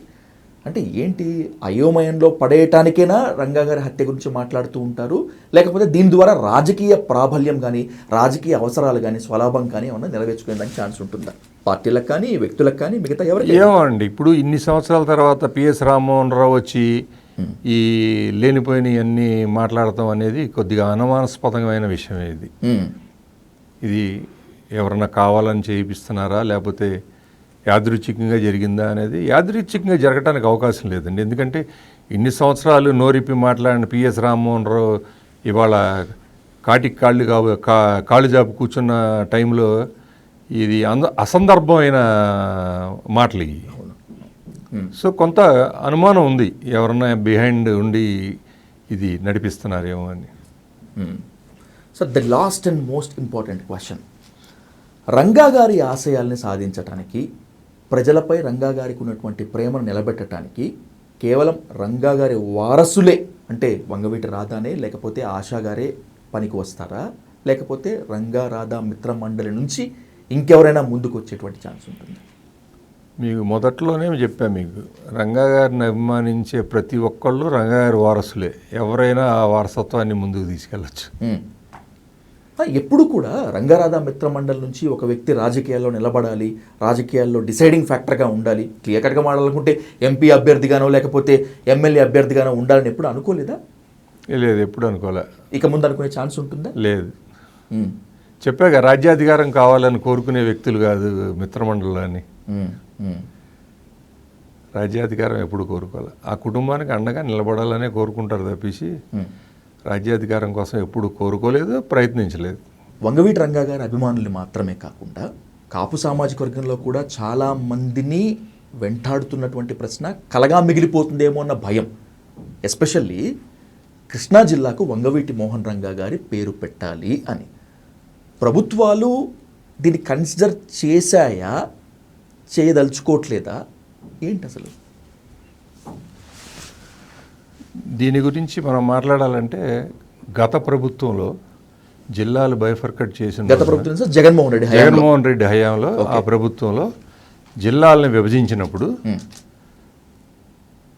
[SPEAKER 1] అంటే ఏంటి, అయోమయంలో పడేయటానికైనా రంగా గారి హత్య గురించి మాట్లాడుతూ ఉంటారు, లేకపోతే దీని ద్వారా రాజకీయ ప్రాబల్యం కానీ, రాజకీయ అవసరాలు కానీ, స్వలాభం కానీ ఏమన్నా నెరవేర్చుకునేదానికి ఛాన్స్ ఉంటుందా? పార్టీలకు కానీ, వ్యక్తులకు కానీ, మిగతా ఎవరికి?
[SPEAKER 2] ఏమో అండి, ఇప్పుడు ఇన్ని సంవత్సరాల తర్వాత పిఎస్ రామ్మోహన్ రావు వచ్చి ఈ లేనిపోయిన అన్నీ మాట్లాడటం అనేది కొద్దిగా అనుమానాస్పదమైన విషయమే. ఇది ఎవరన్నా కావాలని చేయిస్తున్నారా, లేకపోతే యాదృచ్ఛికంగా జరిగిందా అనేది యాదృచ్ఛికంగా జరగడానికి అవకాశం లేదండి. ఎందుకంటే ఇన్ని సంవత్సరాలు నోరిప్పి మాట్లాడిన పిఎస్ రామ్మోహన్ రావు ఇవాళ కాటికి కాళ్ళు జాపు కూర్చున్న టైంలో ఇది అసందర్భమైన మాటలు ఇవి. సో కొంత అనుమానం ఉంది, ఎవరన్నా బిహైండ్ ఉండి ఇది నడిపిస్తున్నారేమో అని.
[SPEAKER 1] So the last and most important question, Ranga గారి ఆశయాల్ని సాధించటానికి, ప్రజలపై రంగా గారికి ఉన్నటువంటి ప్రేమను నిలబెట్టడానికి కేవలం రంగా గారి వారసులే అంటే వంగవీటి రాధానే లేకపోతే ఆశా గారే పనికి వస్తారా, లేకపోతే రంగా రాధా మిత్ర మండలి నుంచి ఇంకెవరైనా ముందుకు వచ్చేటువంటి ఛాన్స్ ఉంటుంది?
[SPEAKER 2] మీకు మొదట్లోనే చెప్పాను, మీకు రంగా గారిని అభిమానించే ప్రతి ఒక్కళ్ళు రంగా గారి వారసులే. ఎవరైనా ఆ వారసత్వాన్ని ముందుకు తీసుకెళ్ళచ్చు.
[SPEAKER 1] ఎప్పుడు కూడా రంగారాధా మిత్ర మండలి నుంచి ఒక వ్యక్తి రాజకీయాల్లో నిలబడాలి, రాజకీయాల్లో డిసైడింగ్ ఫ్యాక్టర్గా ఉండాలి, క్లియర్ కట్గా మాట్లాడుకుంటే ఎంపీ అభ్యర్థిగానో లేకపోతే ఎమ్మెల్యే అభ్యర్థిగానో ఉండాలని ఎప్పుడు అనుకోలేదా?
[SPEAKER 2] లేదు, ఎప్పుడు అనుకోలే.
[SPEAKER 1] ఇక ముందు అనుకునే ఛాన్స్ ఉంటుందా?
[SPEAKER 2] లేదు. చెప్పాక రాజ్యాధికారం కావాలని కోరుకునే వ్యక్తులు కాదు మిత్రమండలాన్ని. రాజ్యాధికారం ఎప్పుడు కోరుకోవాలి, ఆ కుటుంబానికి అండగా నిలబడాలనే కోరుకుంటారు తప్పించి రాజ్యాధికారం కోసం ఎప్పుడు కోరుకోలేదు, ప్రయత్నించలేదు.
[SPEAKER 1] వంగవీటి రంగా గారి అభిమానులు మాత్రమే కాకుండా కాపు సామాజిక వర్గంలో కూడా చాలా మందిని వెంటాడుతున్నటువంటి ప్రశ్న, కలగా మిగిలిపోతుందేమో అన్న భయం. ఎస్పెషల్లీ కృష్ణా జిల్లాకు వంగవీటి మోహన్ రంగా గారి పేరు పెట్టాలి అని ప్రభుత్వాలు దీన్ని కన్సిడర్ చేశాయా, చేయదలుచుకోవట్లేదా, ఏంటి అసలు?
[SPEAKER 2] దీని గురించి మనం మాట్లాడాలంటే గత ప్రభుత్వంలో జిల్లాలు బైఫర్కట్ చేసిన
[SPEAKER 1] గత ప్రభుత్వం సార్ జగన్మోహన్ రెడ్డి
[SPEAKER 2] హయాంలో ఆ ప్రభుత్వంలో జిల్లాలను విభజించినప్పుడు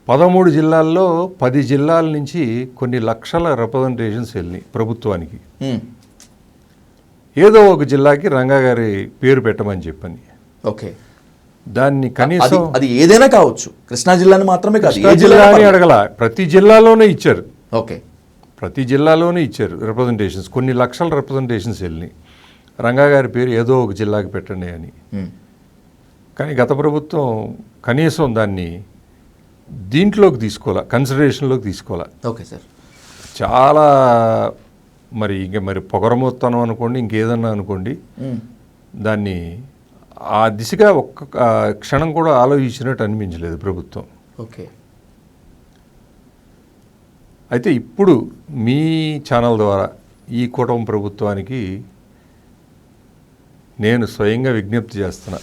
[SPEAKER 2] 13 జిల్లాల్లో 10 జిల్లాల నుంచి కొన్ని లక్షల రిప్రజెంటేషన్స్ వెళ్ళినాయి ప్రభుత్వానికి. ఏదో ఒక జిల్లాకి రంగా గారి పేరు పెట్టమని చెప్పని.
[SPEAKER 1] ఓకే,
[SPEAKER 2] దాన్ని కనీసం
[SPEAKER 1] అది ఏదైనా కావచ్చు, కృష్ణా జిల్లాని మాత్రమే కాదు,
[SPEAKER 2] కృష్ణా జిల్లాని అడగల, ప్రతి జిల్లాలోనే ఇచ్చారు.
[SPEAKER 1] ఓకే,
[SPEAKER 2] ప్రతి జిల్లాలోనే ఇచ్చారు రిప్రజెంటేషన్స్. కొన్ని లక్షల రిప్రజెంటేషన్స్ వెళ్ళినాయి, రంగా గారి పేరు ఏదో ఒక జిల్లాకి పెట్టండి అని. కానీ గత ప్రభుత్వం కనీసం దాన్ని దీంట్లోకి తీసుకోవాలా, కన్సిడరేషన్లోకి తీసుకోవాలా.
[SPEAKER 1] ఓకే సార్,
[SPEAKER 2] చాలా మరి పొగరమోత్తనం అనుకోండి, ఇంకేదన్నా అనుకోండి, దాన్ని ఆ దిశగా ఒక్క క్షణం కూడా ఆలోచించినట్టు అనిపించలేదు ప్రభుత్వం.
[SPEAKER 1] ఓకే,
[SPEAKER 2] అయితే ఇప్పుడు మీ ఛానల్ ద్వారా ఈ కూటమి ప్రభుత్వానికి నేను స్వయంగా విజ్ఞప్తి చేస్తున్నా.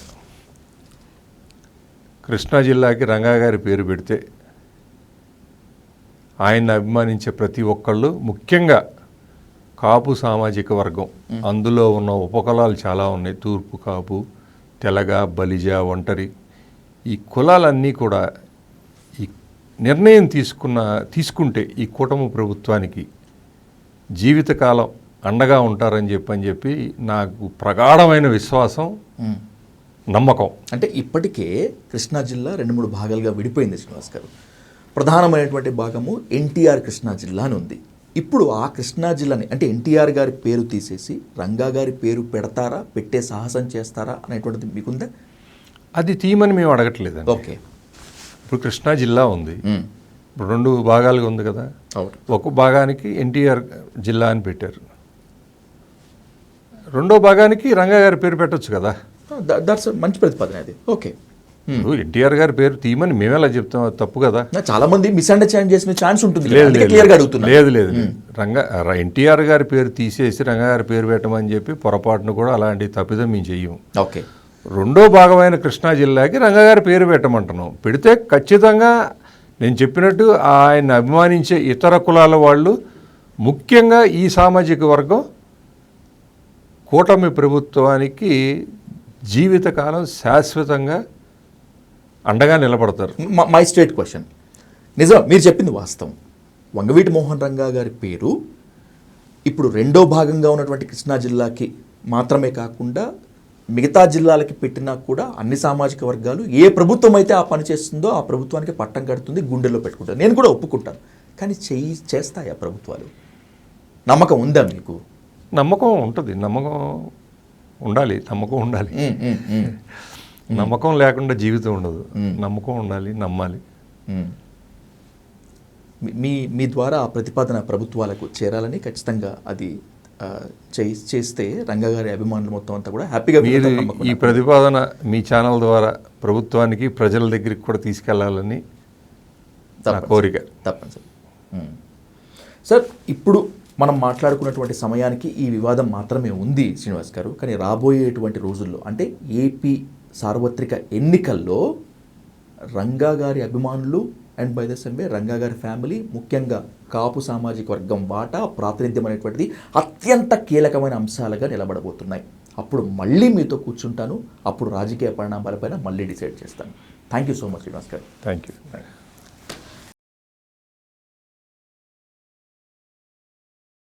[SPEAKER 2] కృష్ణా జిల్లాకి రంగా గారి పేరు పెడితే ఆయన్ని అభిమానించే ప్రతి ఒక్కళ్ళు, ముఖ్యంగా కాపు సామాజిక వర్గం, అందులో ఉన్న ఉపకులాలు చాలా ఉన్నాయి, తూర్పు కాపు, తెలగ, బలిజ, ఒంటరి, ఈ కులాలన్నీ కూడా ఈ నిర్ణయం తీసుకుంటే ఈ కూటమి ప్రభుత్వానికి జీవితకాలం అండగా ఉంటారని చెప్పి నాకు ప్రగాఢమైన విశ్వాసం, నమ్మకం.
[SPEAKER 1] అంటే ఇప్పటికే కృష్ణా జిల్లా 2-3 భాగాలుగా విడిపోయింది శ్రీనివాస్ గారు. ప్రధానమైనటువంటి భాగము ఎన్టీఆర్ కృష్ణా జిల్లా అని ఉంది. ఇప్పుడు ఆ కృష్ణా జిల్లాని, అంటే ఎన్టీఆర్ గారి పేరు తీసేసి రంగా గారి పేరు పెడతారా, పెట్టే సాహసం చేస్తారా అనేటువంటిది మీకుందా?
[SPEAKER 2] అది తీయమని మేము అడగట్లేదండి.
[SPEAKER 1] ఓకే,
[SPEAKER 2] ఇప్పుడు కృష్ణా జిల్లా ఉంది, ఇప్పుడు 2 భాగాలుగా ఉంది కదా. ఒక భాగానికి ఎన్టీఆర్ జిల్లా అని పెట్టారు, రెండో భాగానికి రంగా గారి పేరు పెట్టొచ్చు కదా.
[SPEAKER 1] దట్స్ మంచి ప్రతిపాదన అది. ఓకే,
[SPEAKER 2] ఎన్టీఆర్ గారి పేరు తీయమని మేమేలా చెప్తాం, తప్పు కదా.
[SPEAKER 1] చాలా మంది మిస్అండర్స్టాండ్ చేసిన ఛాన్స్ ఉంటుంది.
[SPEAKER 2] లేదు ఎన్టీఆర్ గారి పేరు తీసేసి రంగా గారి పేరు పెట్టమని చెప్పి పొరపాటును కూడా అలాంటి తప్పిదం మేము చెయ్యము.
[SPEAKER 1] ఓకే,
[SPEAKER 2] రెండో భాగమైన కృష్ణా జిల్లాకి రంగా గారి పేరు పెట్టమంటున్నాం. పెడితే ఖచ్చితంగా నేను చెప్పినట్టు ఆయన అభిమానించే ఇతర కులాల వాళ్ళు, ముఖ్యంగా ఈ సామాజిక వర్గం కూటమి ప్రభుత్వానికి జీవితకాలం శాశ్వతంగా అండగా నిలబడతారు.
[SPEAKER 1] మై స్ట్రేట్ క్వశ్చన్, నిజం మీరు చెప్పింది వాస్తవం. వంగవీటి మోహన్ రంగా గారి పేరు ఇప్పుడు రెండో భాగంగా ఉన్నటువంటి కృష్ణా జిల్లాకి మాత్రమే కాకుండా మిగతా జిల్లాలకి పెట్టినా కూడా అన్ని సామాజిక వర్గాలు ఏ ప్రభుత్వం అయితే ఆ పని చేస్తుందో ఆ ప్రభుత్వానికి పట్టం కడుతుంది, గుండెల్లో పెట్టుకుంటారు. నేను కూడా ఒప్పుకుంటాను. కానీ చేస్తాయా ప్రభుత్వాలు? నమ్మకం ఉందా మీకు?
[SPEAKER 2] నమ్మకం ఉంటుంది, నమ్మకం ఉండాలి, నమ్మకం ఉండాలి. నమ్మకం లేకుండా జీవితం ఉండదు. నమ్మకం ఉండాలి, నమ్మాలి.
[SPEAKER 1] మీ ద్వారా ఆ ప్రతిపాదన ప్రభుత్వాలకు చేరాలని ఖచ్చితంగా అది చేస్తే రంగా గారి అభిమానులు మొత్తం అంతా కూడా హ్యాపీగా
[SPEAKER 2] మీరు ఈ ప్రతిపాదన మీ ఛానల్ ద్వారా ప్రభుత్వానికి, ప్రజల దగ్గరికి కూడా తీసుకెళ్లాలని కోరిక.
[SPEAKER 1] తప్పనిసరి. సార్, ఇప్పుడు మనం మాట్లాడుకున్నటువంటి సమయానికి ఈ వివాదం మాత్రమే ఉంది శ్రీనివాస్ గారు. కానీ రాబోయేటువంటి రోజుల్లో, అంటే ఏపీ సార్వత్రిక ఎన్నికల్లో రంగా గారి అభిమానులు and by the same way Ranga గారి ఫ్యామిలీ, ముఖ్యంగా కాపు సామాజిక వర్గం వాటా, ప్రాతినిధ్యం అనేటువంటిది అత్యంత కీలకమైన అంశాలుగా నిలబడబోతున్నాయి. అప్పుడు మళ్ళీ మీతో కూర్చుంటాను. అప్పుడు రాజకీయ పరిణామాలపైన మళ్ళీ డిసైడ్ చేస్తాను. Thank you so much Srinivas garu.
[SPEAKER 2] Thank you.